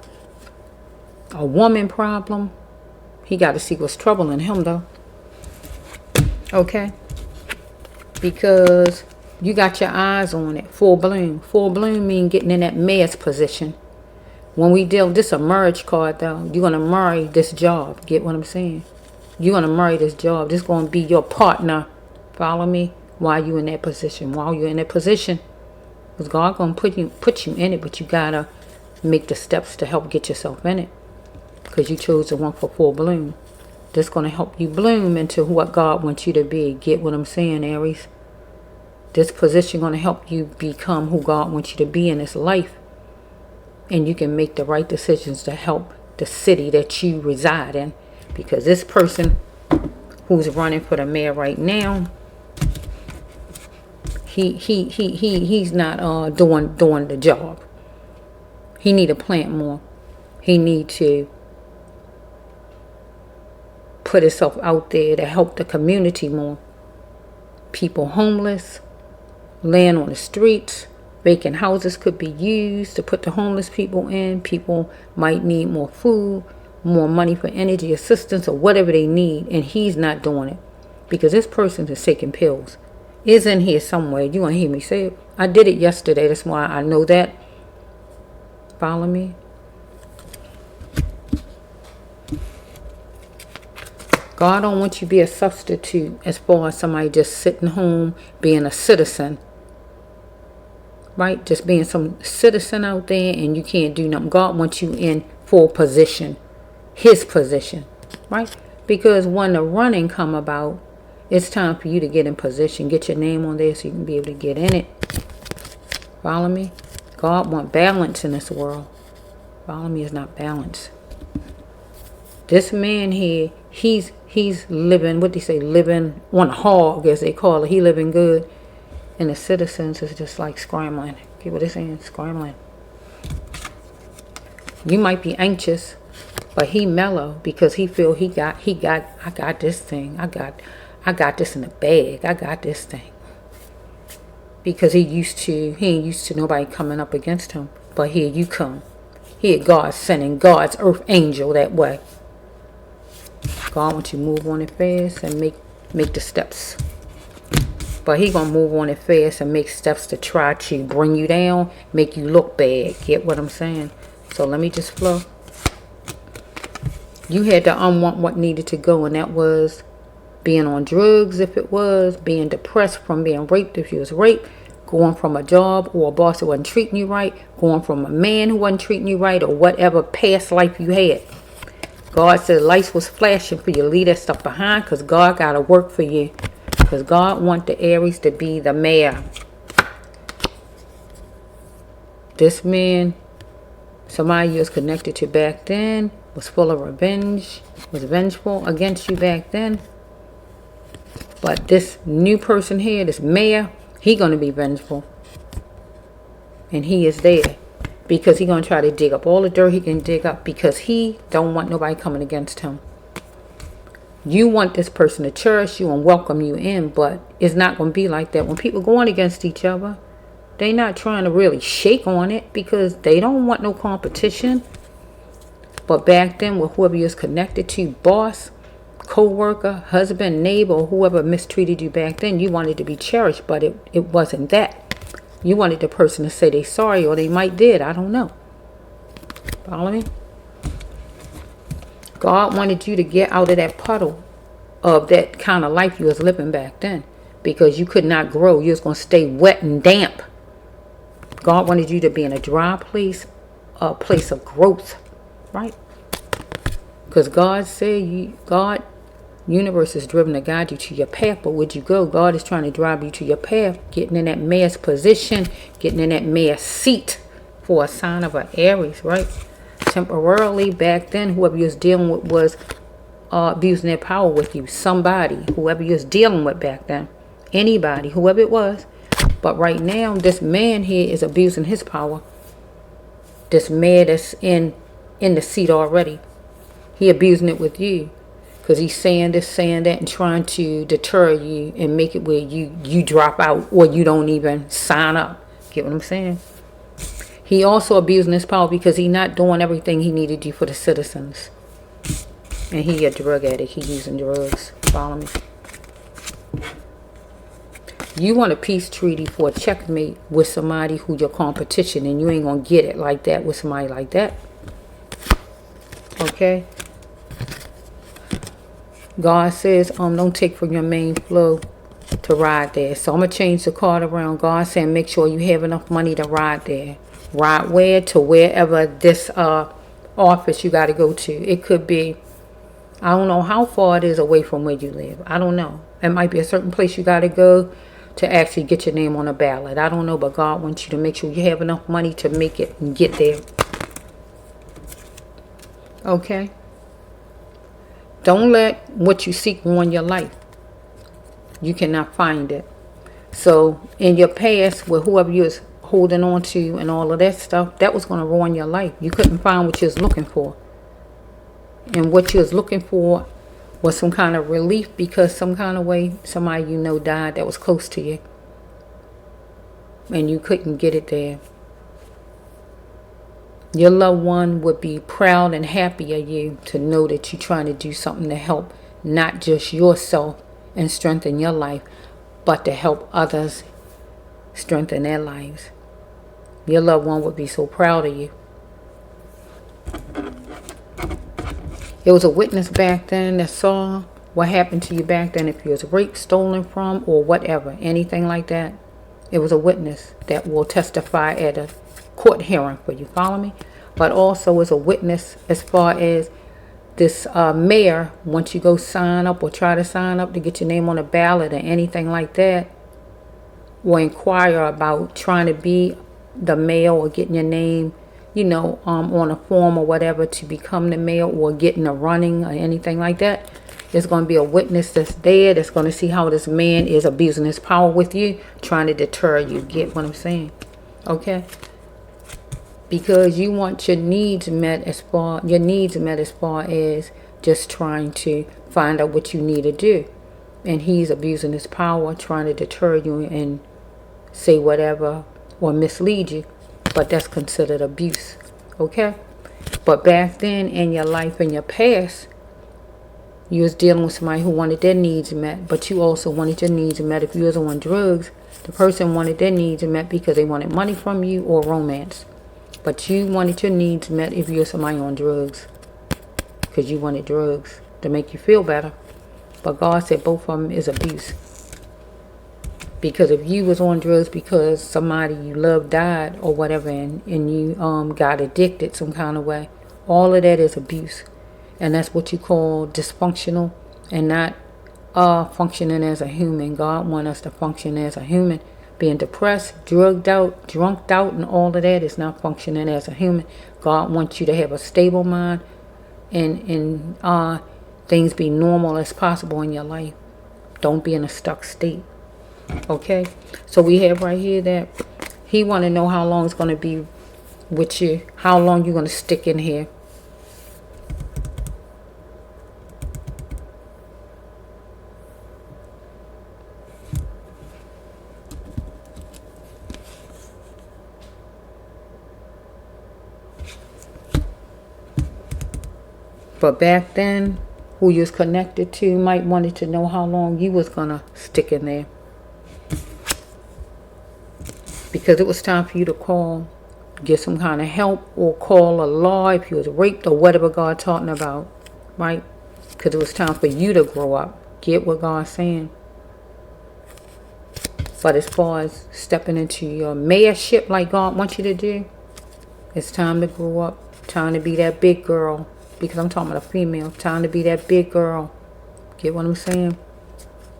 a woman problem. He got to see what's troubling him though. Okay? Because you got your eyes on it. Full bloom. Full bloom means getting in that mayor's position. When we deal, this a marriage card though. You're going to marry this job. Get what I'm saying? You're going to marry this job. This is going to be your partner. Follow me? While you in that position. While you're in that position. Because God going to put you in it. But you got to make the steps to help get yourself in it. Because you chose the one for full bloom. This going to help you bloom into what God wants you to be. Get what I'm saying, Aries? This position going to help you become who God wants you to be in this life. And you can make the right decisions to help the city that you reside in. Because this person who's running for the mayor right now, he's not doing the job. He need to plant more. He need to put himself out there to help the community more. People homeless, laying on the streets, vacant houses could be used to put the homeless people in. People might need more food, more money for energy assistance or whatever they need, and he's not doing it because this person is taking pills. Is in here somewhere. You want to hear me say it? I did it yesterday. That's why I know that. Follow me? God don't want you to be a substitute as far as somebody just sitting home being a citizen. Right? Just being some citizen out there and you can't do nothing. God wants you in full position. His position. Right? Because when the running come about, it's time for you to get in position. Get your name on there so you can be able to get in it. Follow me? God wants balance in this world. Follow me is not balance. This man here, he's living, what they say, living on a hog, as they call it. He living good. And the citizens is just like scrambling. Get what they're saying? Scrambling. You might be anxious, but he mellow because he feel I got this thing. I got this in the bag. I got this thing. Because he ain't used to nobody coming up against him. But here you come. Here God sending God's earth angel that way. God wants you to move on it fast and make the steps. But he going to move on it fast and make steps to try to bring you down, make you look bad. Get what I'm saying? So let me just flow. You had to unwant what needed to go, and that was being on drugs if it was, being depressed from being raped if you was raped, going from a job or a boss who wasn't treating you right, going from a man who wasn't treating you right, or whatever past life you had. God said lights was flashing for you to leave that stuff behind because God got to work for you. Because God want the Aries to be the mayor. This man, somebody you was connected to back then, was full of revenge, was vengeful against you back then. But this new person here, this mayor, he going to be vengeful. And he is there. Because he going to try to dig up all the dirt he can dig up. Because he don't want nobody coming against him. You want this person to cherish you and welcome you in. But it's not going to be like that. When people going against each other, they not trying to really shake on it. Because they don't want no competition. But back then, with whoever you was connected to, boss, co-worker, husband, neighbor, or whoever mistreated you back then, you wanted to be cherished. But it wasn't that. You wanted the person to say they sorry, or they might did. I don't know. Follow me? God wanted you to get out of that puddle of that kind of life you was living back then. Because you could not grow. You was going to stay wet and damp. God wanted you to be in a dry place, a place of growth. Right? Because God said, universe is driven to guide you to your path, but would you go? God is trying to drive you to your path, getting in that mayor's position, getting in that mayor's seat for a sign of an Aries, right? Temporarily back then, whoever you was dealing with was abusing their power with you. Somebody, whoever you was dealing with back then, anybody, whoever it was. But right now, this man here is abusing his power. This man that's in the seat already. He abusing it with you. Because he's saying this, saying that, and trying to deter you and make it where you drop out or you don't even sign up. Get what I'm saying? He also abusing his power because he's not doing everything he needed to do for the citizens. And he a drug addict. He using drugs. Follow me? You want a peace treaty for a checkmate with somebody who your competition, and you ain't going to get it like that with somebody like that. Okay? God says, don't take from your main flow to ride there. So I'm going to change the card around. God saying, make sure you have enough money to ride there. Ride where? To wherever this office you got to go to. It could be, I don't know how far it is away from where you live. I don't know. It might be a certain place you got to go to actually get your name on a ballot. I don't know, but God wants you to make sure you have enough money to make it and get there. Okay? Don't let what you seek ruin your life. You cannot find it. So in your past, with whoever you was holding on to and all of that stuff, that was going to ruin your life. You couldn't find what you was looking for. And what you was looking for was some kind of relief because some kind of way somebody you know died that was close to you. And you couldn't get it there. Your loved one would be proud and happy of you to know that you're trying to do something to help not just yourself and strengthen your life, but to help others strengthen their lives. Your loved one would be so proud of you. There was a witness back then that saw what happened to you back then, if you was raped, stolen from, or whatever, anything like that. It was a witness that will testify at a court hearing for you. Follow me? But also as a witness as far as this mayor, once you go sign up or try to sign up to get your name on a ballot or anything like that, or inquire about trying to be the mayor or getting your name, on a form or whatever to become the mayor or getting a running or anything like that, there's going to be a witness that's there that's going to see how this man is abusing his power with you, trying to deter you. Get what I'm saying? Okay? Because you want your needs met as far as just trying to find out what you need to do. And he's abusing his power, trying to deter you and say whatever or mislead you. But that's considered abuse. Okay? But back then in your life, in your past, you was dealing with somebody who wanted their needs met, but you also wanted your needs met. If you was on drugs, the person wanted their needs met because they wanted money from you or romance. But you wanted your needs met if you were somebody on drugs, because you wanted drugs to make you feel better. But God said both of them is abuse. Because if you was on drugs because somebody you loved died or whatever, and you got addicted some kind of way, all of that is abuse. And that's what you call dysfunctional and not functioning as a human. God wants us to function as a human. Being depressed, drugged out, drunked out, and all of that is not functioning as a human. God wants you to have a stable mind and things be normal as possible in your life. Don't be in a stuck state. Okay? So we have right here that he want to know how long it's going to be with you. How long you're going to stick in here. But back then, who you was connected to might wanted to know how long you was going to stick in there. Because it was time for you to call, get some kind of help, or call a law if you was raped or whatever God talking about. Right? Because it was time for you to grow up. Get what God's saying. But as far as stepping into your mayorship like God wants you to do, it's time to grow up. Time to be that big girl. Because I'm talking about a female. Time to be that big girl. Get what I'm saying?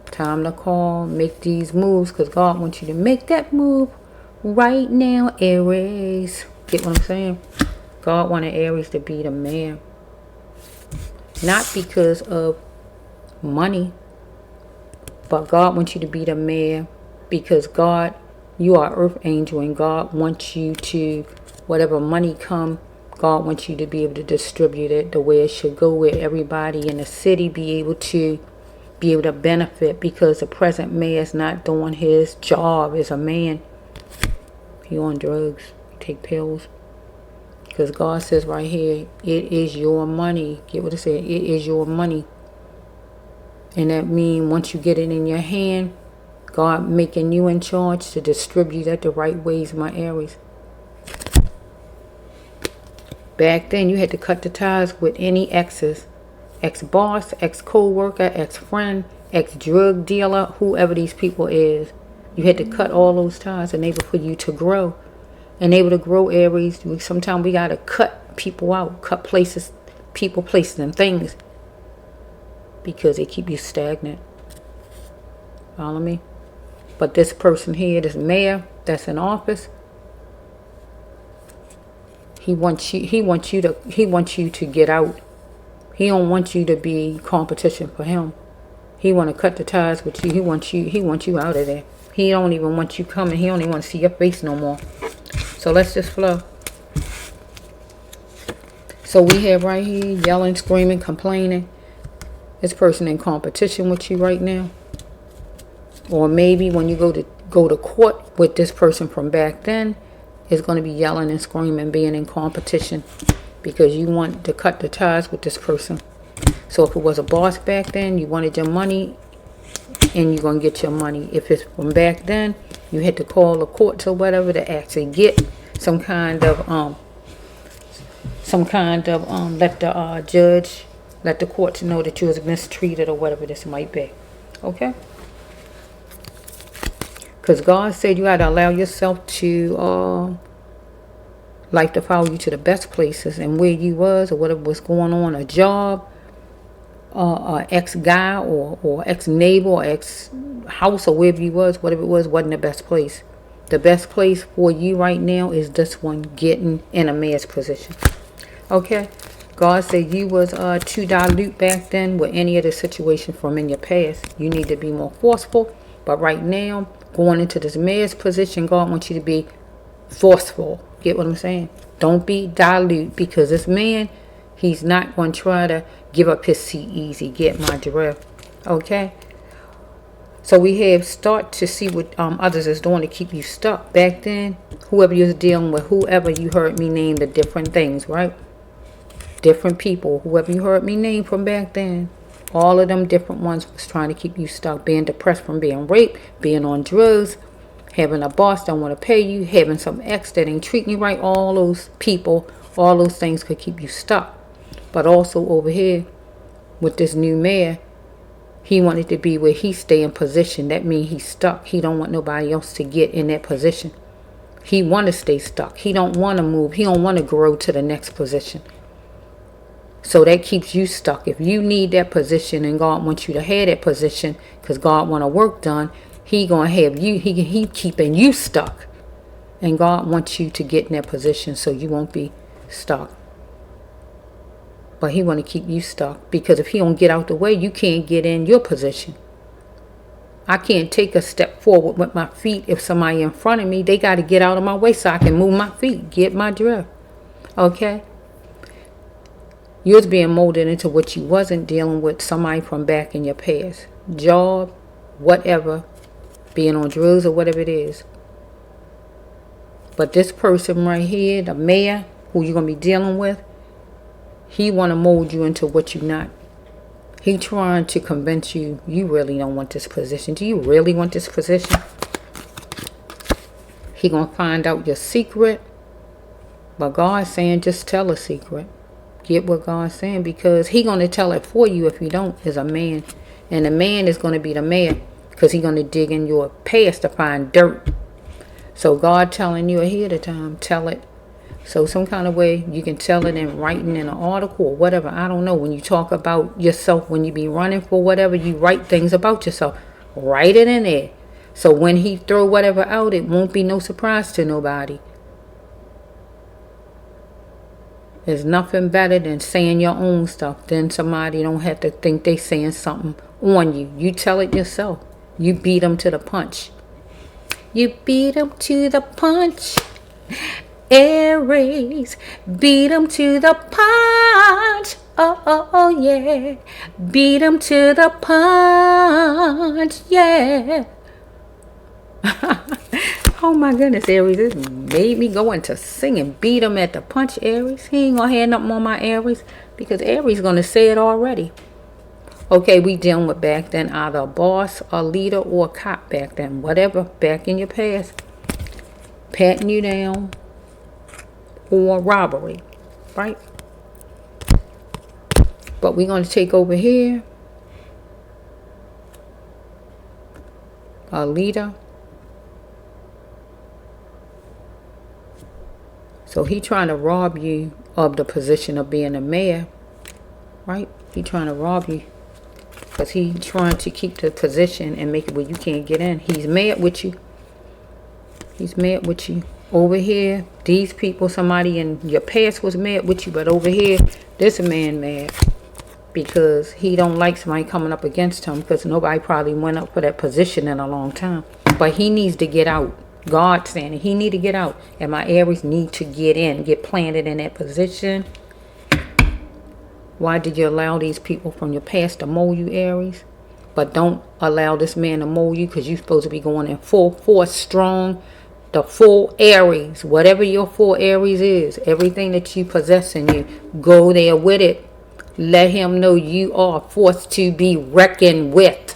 Time to call. Make these moves. Because God wants you to make that move right now, Aries. Get what I'm saying? God wanted Aries to be the man. Not because of money. But God wants you to be the man. Because God, you are earth angel. And God wants you to, whatever money come God wants you to be able to distribute it the way it should go, where everybody in the city be able to benefit, because the present mayor is not doing his job as a man. He on drugs, take pills. Because God says right here, it is your money. Get what it said? It is your money. And that means once you get it in your hand, God making you in charge to distribute it the right ways, my Aries. Back then, you had to cut the ties with any exes. Ex-boss, ex-co-worker, ex-friend, ex-drug dealer, whoever these people is. You had to cut all those ties in order for you to grow. And able to grow, Aries, sometimes we got to cut people out, cut places, people, places, and things, because they keep you stagnant. Follow me? But this person here, this mayor that's in office, he wants you to get out. He don't want you to be competition for him. He want to cut the ties with you. He wants you out of there. He don't even want you coming. He don't even want to see your face no more. So let's just flow. So we have right here yelling, screaming, complaining. This person in competition with you right now. Or maybe when you go to court with this person from back then, is going to be yelling and screaming, being in competition, because you want to cut the ties with this person. So if it was a boss back then, you wanted your money, and you're going to get your money. If it's from back then, you had to call the courts or whatever to actually get some kind of let the judge, let the courts know that you was mistreated or whatever this might be. Okay? Because God said you got to allow yourself to life to follow you to the best places, and where you was or whatever was going on, a job, ex-guy or ex-neighbor or ex-house or wherever you was, whatever it was, wasn't the best place. The best place for you right now is this one, getting in a mayor's position. Okay? God said you was too dilute back then with any of the situation from in your past. You need to be more forceful. But right now, going into this mayor's position, God wants you to be forceful. Get what I'm saying? Don't be dilute, because this man, he's not going to try to give up his seat easy. Get my drift. Okay? So we have start to see what others is doing to keep you stuck. Back then, whoever you was dealing with, whoever you heard me name the different things, right? Different people, whoever you heard me name from back then, all of them different ones was trying to keep you stuck. Being depressed from being raped, being on drugs, having a boss don't want to pay you, having some ex that ain't treating you right. All those people, all those things could keep you stuck. But also over here with this new mayor, he wanted to be where he stay in position. That means he's stuck. He don't want nobody else to get in that position. He want to stay stuck. He don't want to move. He don't want to grow to the next position. So that keeps you stuck. If you need that position and God wants you to have that position because God want a work done, he gonna have you. He keeping you stuck, and God wants you to get in that position so you won't be stuck. But he want to keep you stuck, because if he don't get out the way, you can't get in your position. I can't take a step forward with my feet if somebody in front of me. They got to get out of my way so I can move my feet. Get my drift. Okay? You was being molded into what you wasn't, dealing with somebody from back in your past. Job, whatever, being on drugs or whatever it is. But this person right here, the mayor, who you're going to be dealing with, he want to mold you into what you're not. He trying to convince you, you really don't want this position. Do you really want this position? He going to find out your secret. But God's saying, just tell a secret. Get what God's saying, because he going to tell it for you if you don't, as a man. And the man is going to be the mayor, because he's going to dig in your past to find dirt. So God telling you ahead of time, tell it. So some kind of way you can tell it in writing, in an article or whatever. I don't know. When you talk about yourself, when you be running for whatever, you write things about yourself. Write it in there. So when he throw whatever out, it won't be no surprise to nobody. There's nothing better than saying your own stuff. Then somebody don't have to think they saying something on you. You tell it yourself. You beat them to the punch. You beat them to the punch. Aries, beat 'em to the punch. Oh, oh, oh, yeah. Beat 'em to the punch, yeah. Oh my goodness, Aries, this made me go into singing. Beat 'em at the punch, Aries. He ain't gonna have nothing on my Aries because Aries gonna say it already. Okay, we dealing with back then either a boss, a leader, or a cop back then. Whatever, back in your past. Patting you down or robbery, right? But we're going to take over here a leader. So he trying to rob you of the position of being a mayor, right? He trying to rob you because he trying to keep the position and make it where you can't get in. He's mad with you. He's mad with you. Over here, these people, somebody in your past was mad with you, but over here, this man mad because he don't like somebody coming up against him because nobody probably went up for that position in a long time. But he needs to get out. God saying he need to get out. And my Aries need to get in, get planted in that position. Why did you allow these people from your past to mold you, Aries? But don't allow this man to mold you because you're supposed to be going in full force, strong. The full Aries, whatever your full Aries is, everything that you possess in you, go there with it. Let him know you are a force to be reckoned with.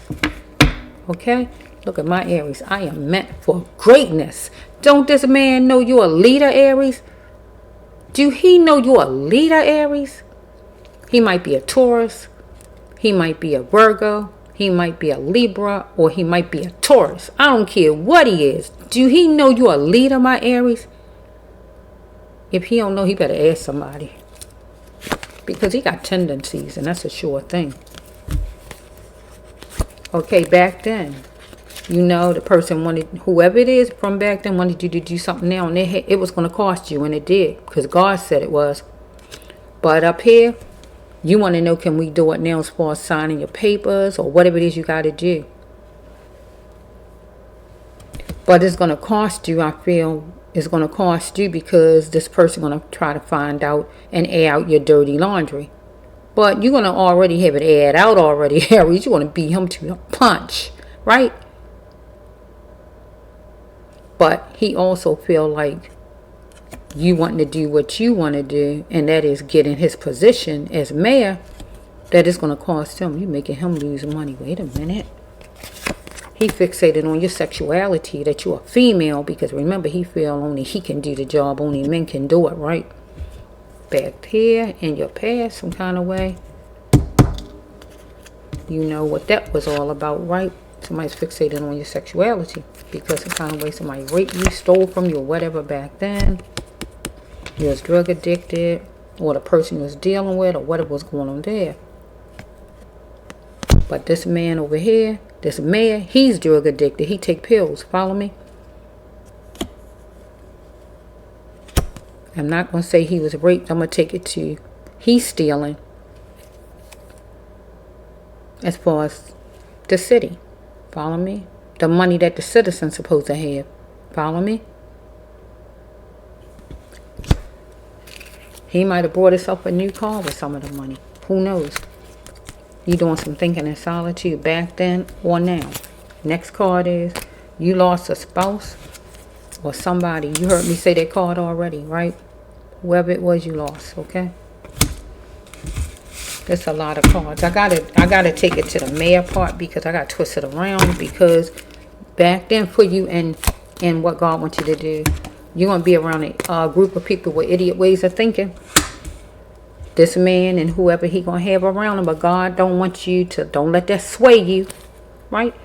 Okay? Look at my Aries. I am meant for greatness. Don't this man know you're a leader, Aries? Do he know you're a leader, Aries? He might be a Taurus. He might be a Virgo. He might be a Libra, or he might be a Taurus. I don't care what he is. Do he know you're a leader, my Aries? If he don't know, he better ask somebody. Because he got tendencies, and that's a sure thing. Okay, back then, you know, the person wanted, whoever it is from back then, wanted you to do something now, and it was going to cost you, and it did, because God said it was. But up here, you want to know, can we do it now as far as signing your papers or whatever it is you got to do? But it's going to cost you, I feel. It's going to cost you because this person going to try to find out and air out your dirty laundry. But you're going to already have it aired out already, Aries. You want to beat him to a punch, right? But he also feel like you wanting to do what you want to do, and that is get in his position as mayor, that is going to cost him. You making him lose money. Wait a minute. He fixated on your sexuality, that you're a female, because remember, he feel only he can do the job, only men can do it, right? Back here in your past, some kind of way. You know what that was all about, right? Somebody's fixated on your sexuality because some kind of way somebody raped you, stole from you, or whatever back then. You was drug addicted, or the person you was dealing with, or whatever was going on there. But this man over here, this mayor, he's drug addicted. He take pills. Follow me? I'm not going to say he was raped. I'm going to take it to he's stealing as far as the city. Follow me? The money that the citizens supposed to have. Follow me? He might have bought himself a new car with some of the money. Who knows? You doing some thinking in solitude back then or now. Next card is you lost a spouse or somebody. You heard me say that card already, right? Whoever it was you lost, okay? There's a lot of cards. I gotta take it to the mayor part because I got twisted around because back then for you and what God wants you to do, you're gonna be around a group of people with idiot ways of thinking. This man and whoever he gonna have around him, but God don't want you to, don't let that sway you, right?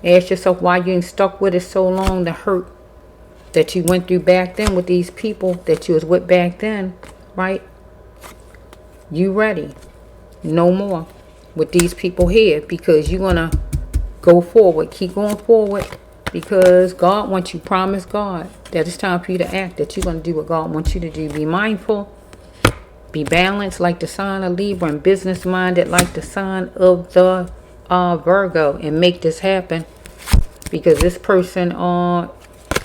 Ask yourself why you ain't stuck with it so long, the hurt that you went through back then with these people that you was with back then, right? You ready? No more with these people here because you're gonna go forward, keep going forward because God wants you, promise God that it's time for you to act, that you're gonna do what God wants you to do. Be mindful. Be balanced like the sign of Libra and business minded like the sign of the Virgo and make this happen because this person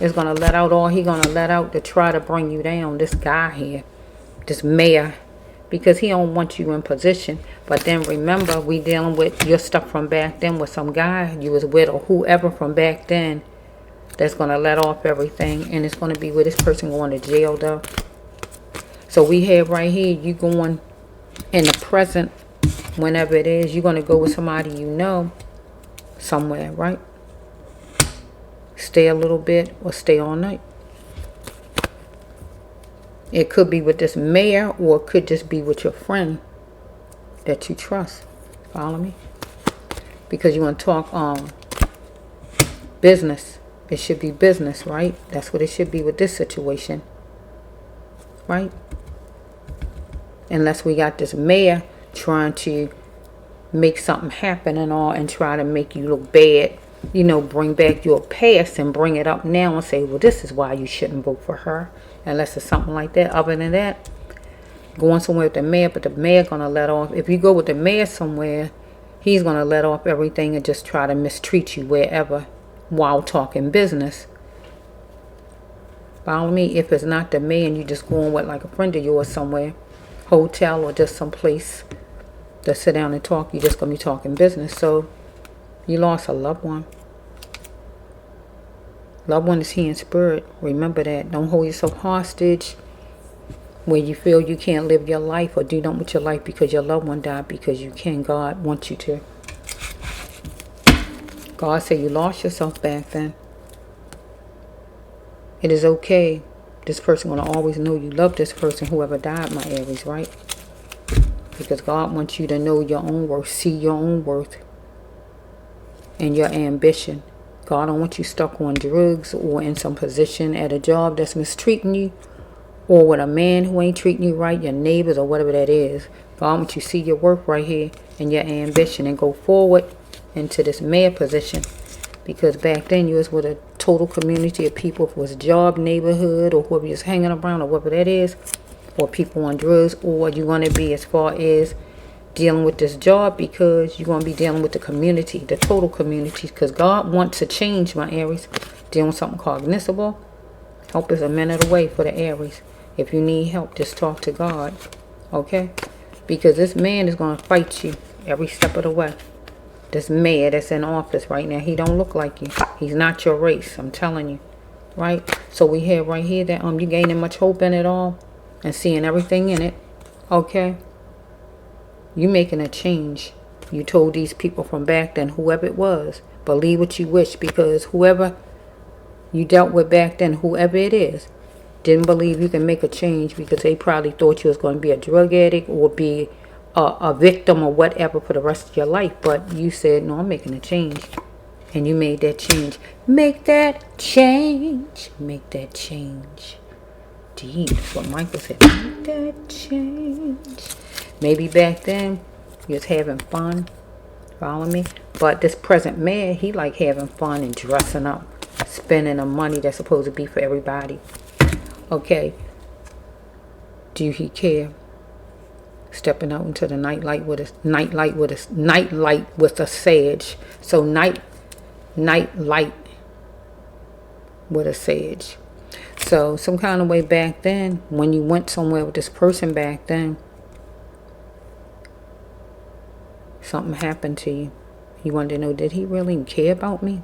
is going to let out all he going to let out to try to bring you down. This guy here, this mayor, because he don't want you in position. But then remember, we dealing with your stuff from back then with some guy you was with or whoever from back then that's going to let off everything. And it's going to be with this person going to jail though. So we have right here, you going in the present, whenever it is, you're going to go with somebody you know somewhere, right? Stay a little bit or stay all night. It could be with this mayor or it could just be with your friend that you trust. Follow me? Because you want to talk business. It should be business, right? That's what it should be with this situation. Right? Unless we got this mayor trying to make something happen and all and try to make you look bad. You know, bring back your past and bring it up now and say, well, this is why you shouldn't vote for her. Unless it's something like that. Other than that, going somewhere with the mayor, but the mayor going to let off. If you go with the mayor somewhere, he's going to let off everything and just try to mistreat you wherever while talking business. Follow me? If it's not the mayor and you just going with like a friend of yours somewhere, hotel or just some place to sit down and talk, you're just going to be talking business. So you lost a loved one. Loved one is here in spirit. Remember that. Don't hold yourself hostage when you feel you can't live your life or do nothing with your life because your loved one died, because you can. God wants you to. God said you lost yourself back then. It is okay. This person going to always know you love this person, whoever died, my Aries, right? Because God wants you to know your own worth, see your own worth and your ambition. God don't want you stuck on drugs or in some position at a job that's mistreating you, or with a man who ain't treating you right, your neighbors or whatever that is. God wants you to see your worth right here and your ambition and go forward into this mayor position. Because back then you was with a total community of people, if it was a job, neighborhood, or whoever you was hanging around or whatever that is, or people on drugs, or you're going to be as far as dealing with this job because you're going to be dealing with the community, the total community, because God wants to change, my Aries. Dealing with something cognizable. Help is a minute away for the Aries. If you need help, just talk to God, okay? Because this man is going to fight you every step of the way. This mayor that's in office right now, he don't look like you. He's not your race, I'm telling you, right? So we have right here that you gaining much hope in it all and seeing everything in it, okay? You making a change. You told these people from back then, whoever it was, believe what you wish, because whoever you dealt with back then, whoever it is, didn't believe you can make a change because they probably thought you was going to be a drug addict or be a victim or whatever for the rest of your life. But you said, no, I'm making a change. And you made that change. Make that change. Make that change. Indeed, that's what Michael said. Make that change. Maybe back then you was having fun. Follow me? But this present man, he like having fun and dressing up, spending the money that's supposed to be for everybody. Okay. Do he care? Stepping out into the nightlight with a sage. So night light with a sage. So some kind of way back then, when you went somewhere with this person back then, something happened to you. You wanted to know, did he really care about me?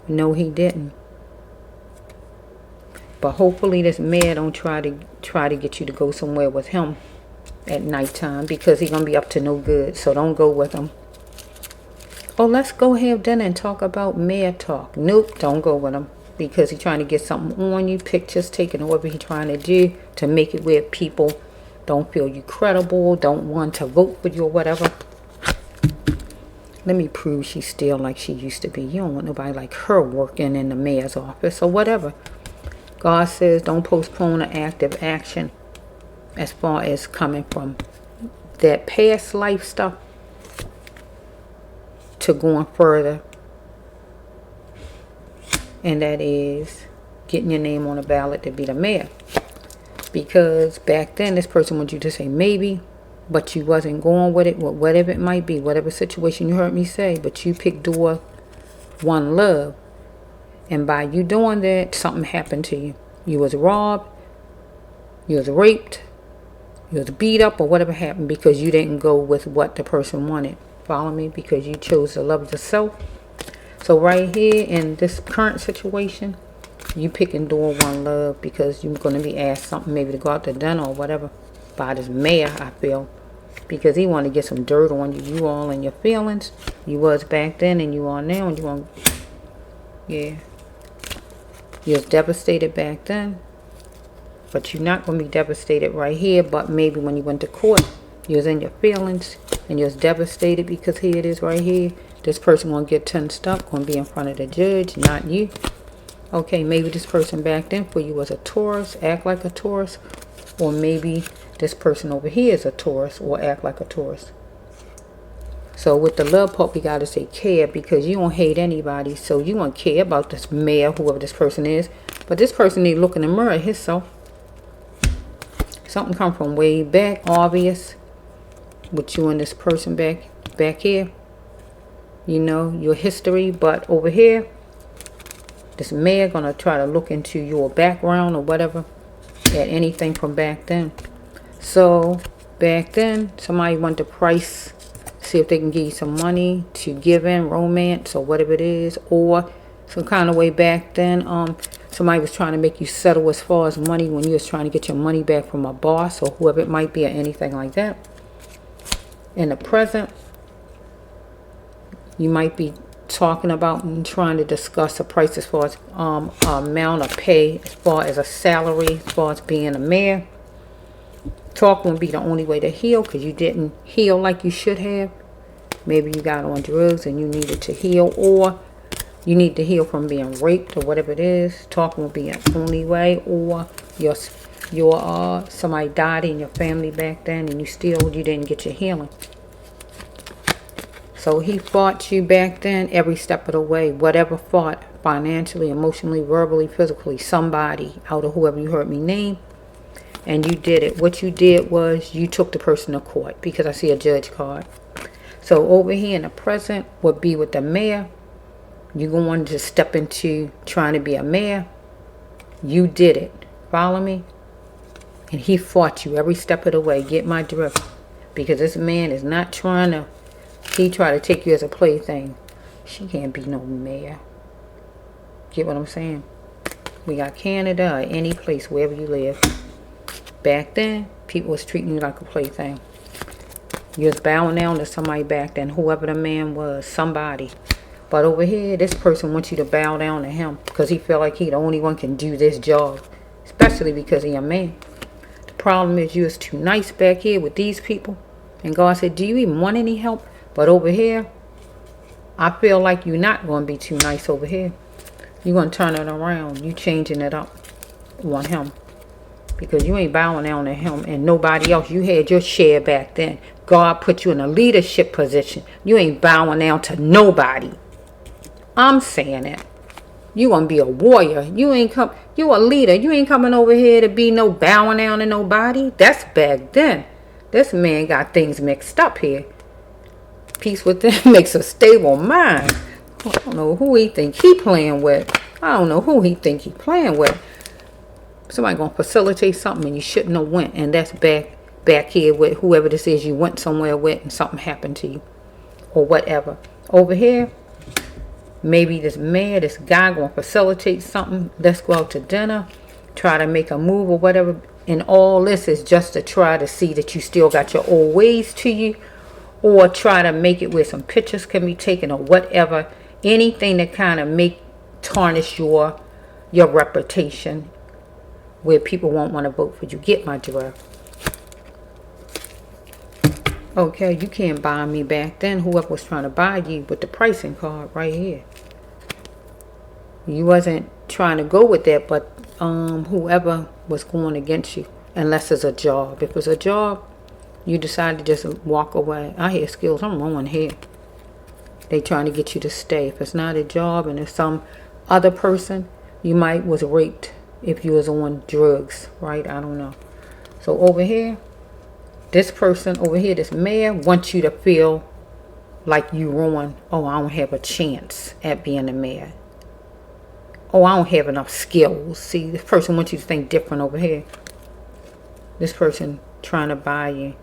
No, he didn't. But hopefully this man don't try to get you to go somewhere with him at nighttime, because he's going to be up to no good. So don't go with him. Oh, let's go have dinner and talk about mayor talk. Nope, don't go with him, because he's trying to get something on you, pictures taken, whatever he's trying to do to make it where people don't feel you credible, don't want to vote for you or whatever. Let me prove she's still like she used to be. You don't want nobody like her working in the mayor's office or whatever. God says don't postpone an active action as far as coming from that past life stuff to going further. And that is getting your name on a ballot to be the mayor. Because back then this person wanted you to say maybe, but you wasn't going with it, whatever it might be, whatever situation you heard me say, but you picked door one love. And by you doing that, something happened to you. You was robbed, you was raped, you was beat up, or whatever happened because you didn't go with what the person wanted. Follow me? Because you chose to love yourself. So right here in this current situation, you picking door one love because you're going to be asked something, maybe to go out to dinner or whatever, by this mayor, I feel. Because he want to get some dirt on you. You all in your feelings. You was back then and you are now. And you want, yeah. You was devastated back then. But you're not going to be devastated right here. But maybe when you went to court, you was in your feelings. And you was devastated because here it is right here. This person going to get tensed up. Going to be in front of the judge, not you. Okay, maybe this person back then for you was a Taurus, act like a Taurus. Or maybe this person over here is a Taurus or act like a Taurus. So with the love part, we got to say care because you don't hate anybody. So you don't care about this mayor, whoever this person is. But this person need to look in the mirror at himself. Something come from way back, obvious. With you and this person back here. You know, your history. But over here, this mayor going to try to look into your background or whatever. At anything from back then. So back then, somebody wanted to price, see if they can give you some money to give in romance or whatever it is, or some kind of way back then. Somebody was trying to make you settle as far as money when you was trying to get your money back from a boss or whoever it might be or anything like that. In the present, you might be talking about and trying to discuss a price as far as amount of pay, as far as a salary, as far as being a mayor. Talk won't be the only way to heal because you didn't heal like you should have. Maybe you got on drugs and you needed to heal, or you need to heal from being raped or whatever it is. Talk won't be the only way, or your somebody died in your family back then and you didn't get your healing. So he fought you back then every step of the way. Whatever fought, financially, emotionally, verbally, physically, somebody out of whoever you heard me name. And you did it. What you did was you took the person to court because I see a judge card. So over here in the present would be with the mayor. You're going to step into trying to be a mayor. You did it. Follow me? And he fought you every step of the way. Get my drift. Because this man is not trying to... He tried to take you as a plaything. She can't be no mayor. Get what I'm saying? We got Canada or any place, wherever you live. Back then, people was treating you like a plaything. You was bowing down to somebody back then, whoever the man was, somebody. But over here, this person wants you to bow down to him because he felt like he the only one can do this job. Especially because he a man. The problem is you was too nice back here with these people. And God said, do you even want any help? But over here, I feel like you're not going to be too nice over here. You're going to turn it around. You changing it up on him. Because you ain't bowing down to him and nobody else. You had your share back then. God put you in a leadership position. You ain't bowing down to nobody. I'm saying it. You going to be a warrior. You a leader. You ain't coming over here to be no bowing down to nobody. That's back then. This man got things mixed up here. Peace with them makes a stable mind. I don't know who he think he playing with. I don't know who he think he playing with. Somebody gonna facilitate something and you shouldn't have went, and that's back here with whoever this is you went somewhere with and something happened to you or whatever. Over here, maybe this guy gonna facilitate something. Let's go out to dinner, try to make a move or whatever. And all this is just to try to see that you still got your old ways to you. Or try to make it where some pictures can be taken or whatever. Anything that kind of tarnish your reputation. Where people won't want to vote for you. Get my giraffe. Okay, you can't buy me back then. Whoever was trying to buy you with the pricing card right here. You wasn't trying to go with that, but whoever was going against you. Unless it's a job. If it's a job, you decide to just walk away. I hear skills. I'm wrong here. They trying to get you to stay. If it's not a job and it's some other person, you might was raped if you was on drugs, right? I don't know. So over here, this person over here, this mayor, wants you to feel like you ruined. Oh, I don't have a chance at being a mayor. oh, I don't have enough skills. See, this person wants you to think different over here. This person trying to buy you.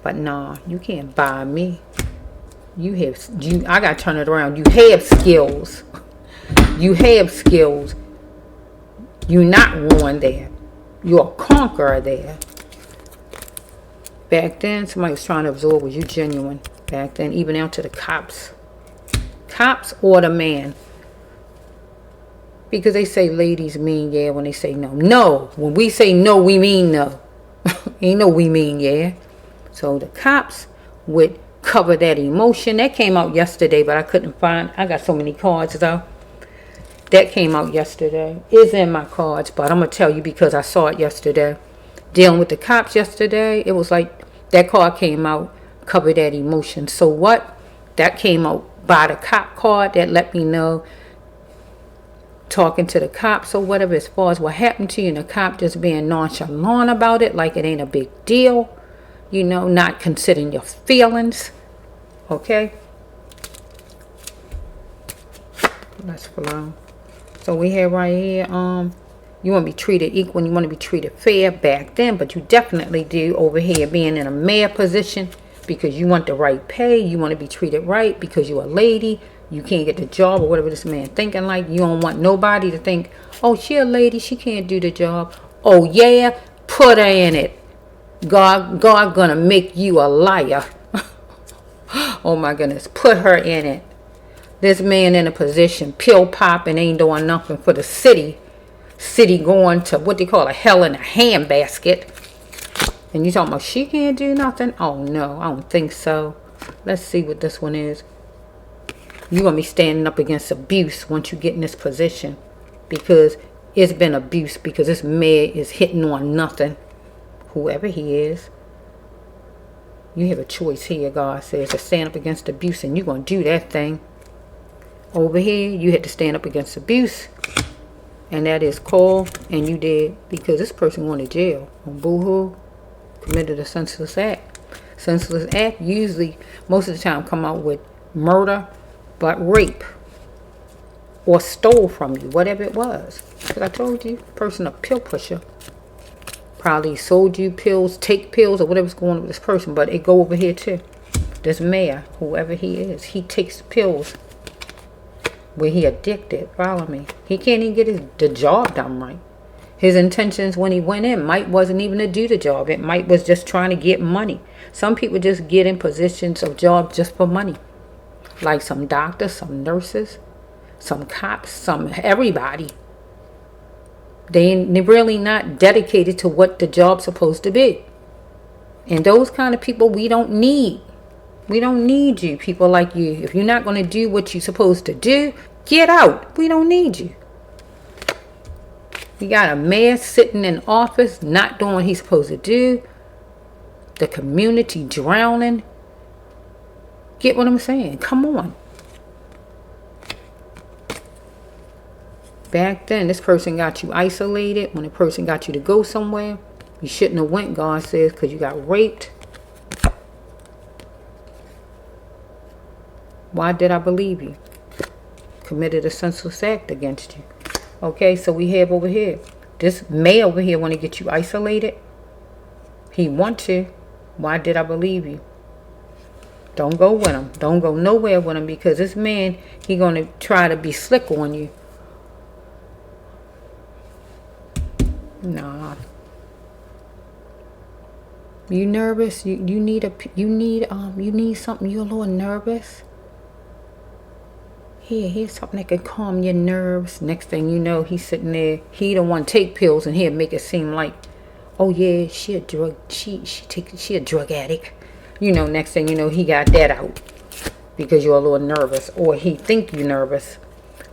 But nah, you can't buy me. I gotta turn it around. You have skills. You have skills. You're not one there. You're a conqueror there. Back then, somebody was trying to absorb. Was you genuine? Back then, even out to the cops. Cops or the man. Because they say ladies mean yeah when they say no. No. When we say no, we mean no. Ain't no we mean yeah. So the cops would cover that emotion. That came out yesterday, but I couldn't find. I got so many cards though. That came out yesterday. It's in my cards, but I'm going to tell you because I saw it yesterday. Dealing with the cops yesterday, it was like that card came out, covered that emotion. So what? That came out by the cop card that let me know, talking to the cops or whatever, as far as what happened to you, and the cop just being nonchalant about it, like it ain't a big deal, you know, not considering your feelings. Okay? Let's flow. So we have right here, you want to be treated equal, and you want to be treated fair back then, but you definitely do over here being in a mayor position because you want the right pay, you want to be treated right because you're a lady, you can't get the job or whatever this man thinking like. You don't want nobody to think, oh, she a lady, she can't do the job. Oh yeah, put her in it. God gonna make you a liar. Oh my goodness, put her in it. This man in a position, pill popping, ain't doing nothing for the city. City going to what they call a hell in a handbasket. And you talking about she can't do nothing? Oh no, I don't think so. Let's see what this one is. You're going to be standing up against abuse once you get in this position. Because it's been abuse. Because this man is hitting on nothing. Whoever he is. You have a choice here, God says, to stand up against abuse. And you're going to do that thing. Over here, you had to stand up against abuse. And that is called, and you did, because this person went to jail. On boohoo, committed a senseless act. Senseless act usually, most of the time, come out with murder, but rape. Or stole from you, whatever it was. Because I told you, person a pill pusher. Probably sold you pills, take pills, or whatever's going on with this person. But it go over here too. This mayor, whoever he is, he takes pills. Where he addicted, follow me. He can't even get the job done right. His intentions when he went in wasn't even to do the job. It was just trying to get money. Some people just get in positions of job just for money. Like some doctors, some nurses, some cops, everybody. They're really not dedicated to what the job's supposed to be. And those kind of people we don't need. We don't need you, people like you. If you're not going to do what you're supposed to do, get out. We don't need you. We got a mayor sitting in office, not doing what he's supposed to do. The community drowning. Get what I'm saying? Come on. Back then, this person got you isolated. When a person got you to go somewhere, you shouldn't have went, God says, because you got raped. Why did I believe you? Committed a senseless act against you. Okay, so we have over here. This may over here want to get you isolated. He want to. Why did I believe you? Don't go with him. Don't go nowhere with him because this man, he going to try to be slick on you. Nah. You nervous? You need something. You're a little nervous. Here's something that can calm your nerves. Next thing you know, he's sitting there. He don't want to take pills, and he'll make it seem like, oh yeah, she a drug addict. You know, next thing you know, he got that out because you're a little nervous, or he think you're nervous.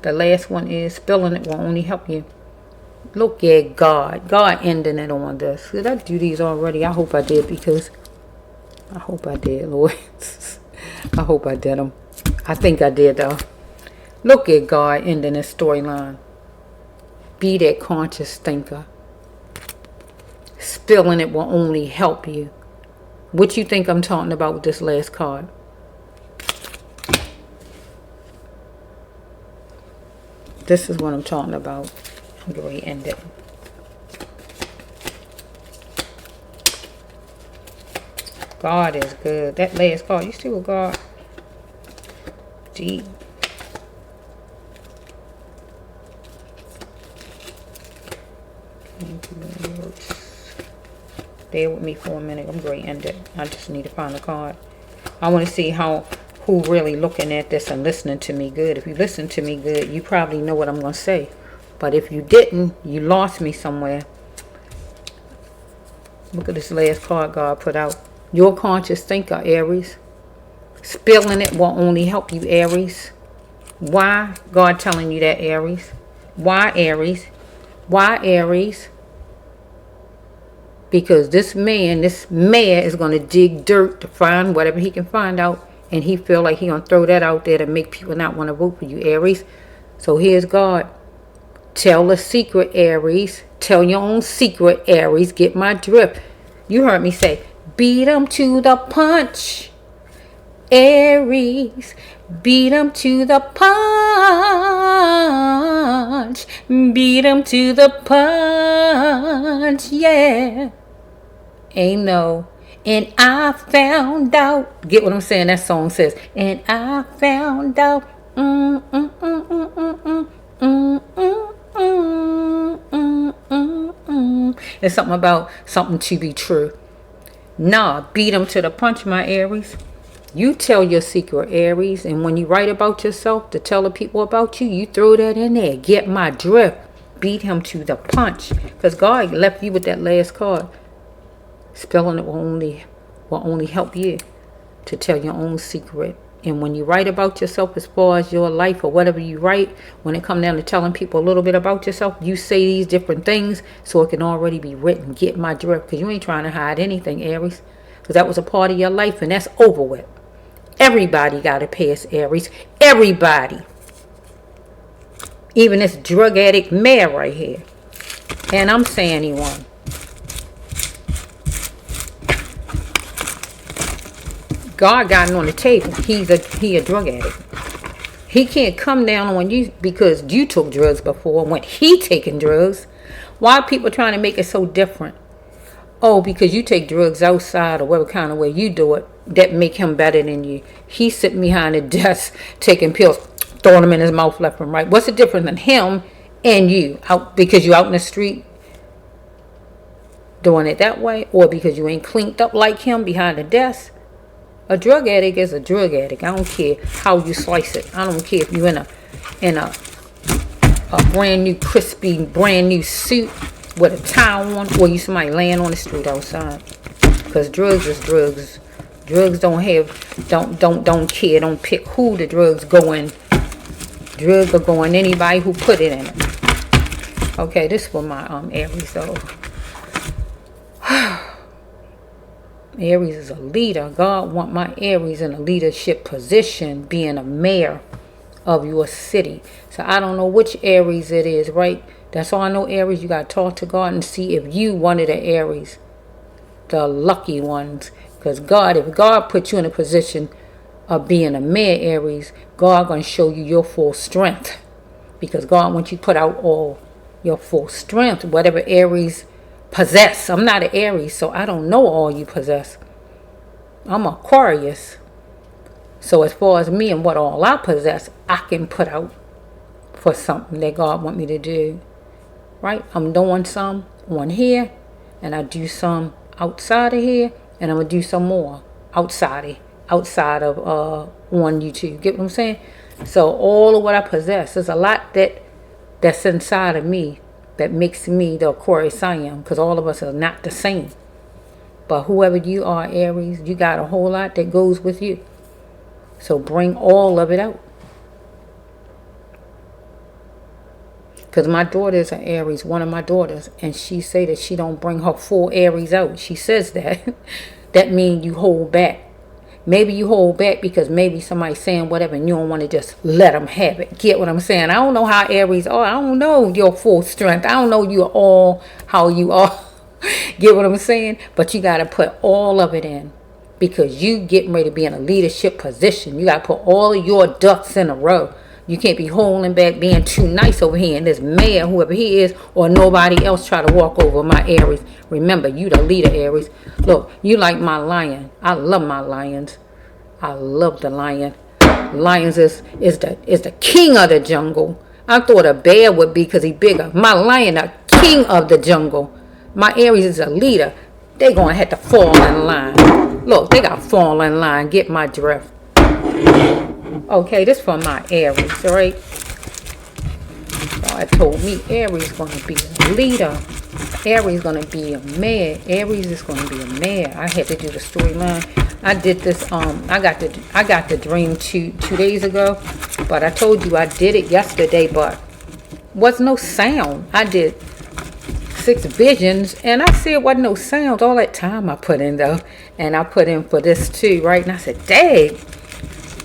The last one is spilling it will only help you. Look at God. God ending it on this. Did I do these already? I hope I did because I hope I did, Lord. I hope I did them. I think I did though. Look at God ending this storyline. Be that conscious thinker. Spilling it will only help you. What you think I'm talking about with this last card? This is what I'm talking about. I'm going to end it. God is good. That last card, you see what God? Deep. Bear with me for a minute. I'm going to end it. I just need to find a card. I want to see who really looking at this and listening to me good. If you listen to me good, you probably know what I'm going to say. But if you didn't, you lost me somewhere. Look at this last card God put out. Your conscious thinker, Aries. Spilling it will only help you, Aries. Why God telling you that, Aries? Why, Aries? Why, Aries? Because this mayor is going to dig dirt to find whatever he can find out. And he feel like he going to throw that out there to make people not want to vote for you, Aries. So here's God. Tell a secret, Aries. Tell your own secret, Aries. Get my drift. You heard me say, beat them to the punch, Aries. Beat them to the punch. Beat them to the punch, yeah. Ain't no. And I found out. Get what I'm saying? That song says. And I found out. It's something about something to be true. Nah, beat them to the punch, my Aries. You tell your secret, Aries. And when you write about yourself to tell the people about you, you throw that in there. Get my drift. Beat him to the punch. Because God left you with that last card. Spelling it will only help you to tell your own secret. And when you write about yourself as far as your life or whatever you write, when it comes down to telling people a little bit about yourself, you say these different things so it can already be written. Get my drift. Because you ain't trying to hide anything, Aries. Because that was a part of your life and that's over with. Everybody got to pass, Aries. Everybody. Even this drug addict mayor right here. And I'm saying he won. God got him on the table. He a drug addict. He can't come down on you because you took drugs before when he taking drugs. Why are people trying to make it so different? Oh, because you take drugs outside or whatever kind of way you do it, that make him better than you. He's sitting behind a desk taking pills, throwing them in his mouth left and right. What's the difference in him and you? Out because you out in the street doing it that way, or because you ain't cleaned up like him behind the desk? A drug addict is a drug addict. I don't care how you slice it. I don't care if you're in a brand new crispy brand new suit with a towel on, or you somebody laying on the street outside. Because drugs is drugs. Drugs don't care, don't pick who the drugs go in. Drugs are going anybody who put it in it. Okay, this was my Aries though. Aries is a leader. God want my Aries in a leadership position, being a mayor of your city. So I don't know which Aries it is, right? That's all I know, Aries. You got to talk to God and see if you one of the Aries, the lucky ones. Because God, if God put you in a position of being a mayor, Aries, God going to show you your full strength. Because God wants you to put out all your full strength, whatever Aries possess. I'm not an Aries, so I don't know all you possess. I'm Aquarius. So as far as me and what all I possess, I can put out for something that God want me to do. Right? I'm doing some on here, and I do some outside of here, and I'm going to do some more outside of on YouTube. Get what I'm saying? So all of what I possess, there's a lot that's inside of me that makes me the Aquarius I am, because all of us are not the same. But whoever you are, Aries, you got a whole lot that goes with you. So bring all of it out. Because my daughter is an Aries, one of my daughters, and she say that she don't bring her full Aries out. She says that. That means you hold back. Maybe you hold back because maybe somebody's saying whatever and you don't want to just let them have it. Get what I'm saying? I don't know how Aries are. I don't know your full strength. I don't know you all how you are. Get what I'm saying? But you got to put all of it in because you getting ready to be in a leadership position. You got to put all of your ducks in a row. You can't be holding back, being too nice over here, and this mayor, whoever he is, or nobody else try to walk over my Aries. Remember, you the leader, Aries. Look, you like my lion. I love my lions. I love the lion. Lions is the king of the jungle. I thought a bear would be because he bigger. My lion, the king of the jungle. My Aries is a leader. They gonna have to fall in line. Look, they got to fall in line. Get my drift. Okay, this for my Aries, all right? God told me Aries gonna be a leader. Aries gonna be a mayor. Aries is gonna be a mayor. I had to do the storyline. I did this. I got the dream two days ago, but I told you I did it yesterday, but was no sound. I did 6 visions, and I see it wasn't no sounds. All that time I put in though, and I put in for this too, right? And I said, "Dang."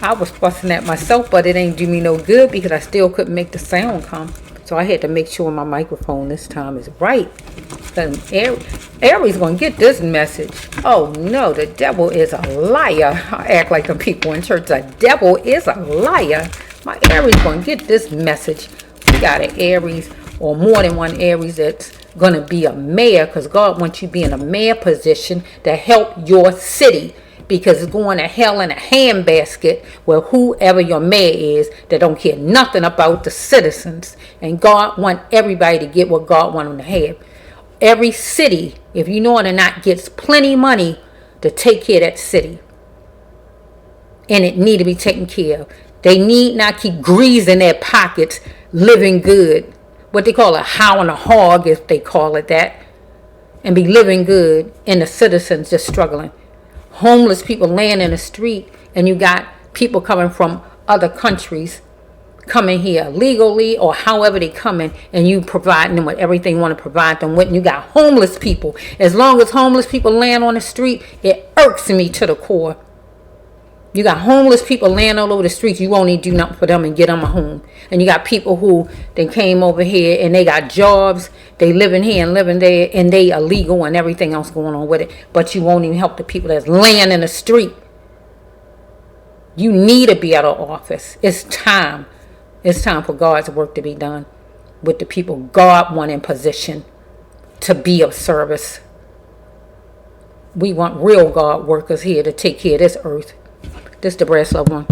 I was fussing at myself, but it ain't do me no good because I still couldn't make the sound come. So I had to make sure my microphone this time is right. Aries gonna get this message. Oh no, the devil is a liar. I act like the people in church. The devil is a liar. My Aries gonna get this message. We got an Aries or more than one Aries that's gonna be a mayor, because God wants you to be in a mayor position to help your city. Because it's going to hell in a handbasket where whoever your mayor is that don't care nothing about the citizens. And God wants everybody to get what God wants them to have. Every city, if you know it or not, gets plenty of money to take care of that city. And it need to be taken care of. They need not keep greasing their pockets, living good. What they call a how and a hog, if they call it that. And be living good, and the citizens just struggling. Homeless people laying in the street, and you got people coming from other countries coming here legally or however they coming, and you providing them with everything you want to provide them with. And you got homeless people. As long as homeless people laying on the street, it irks me to the core. You got homeless people laying all over the streets. You won't even do nothing for them and get them a home. And you got people who they came over here and they got jobs. They living here and living there, and they illegal and everything else going on with it. But you won't even help the people that's laying in the street. You need to be out of office. It's time. It's time for God's work to be done with the people God wants in position to be of service. We want real God workers here to take care of this earth. This is the Brass Love One.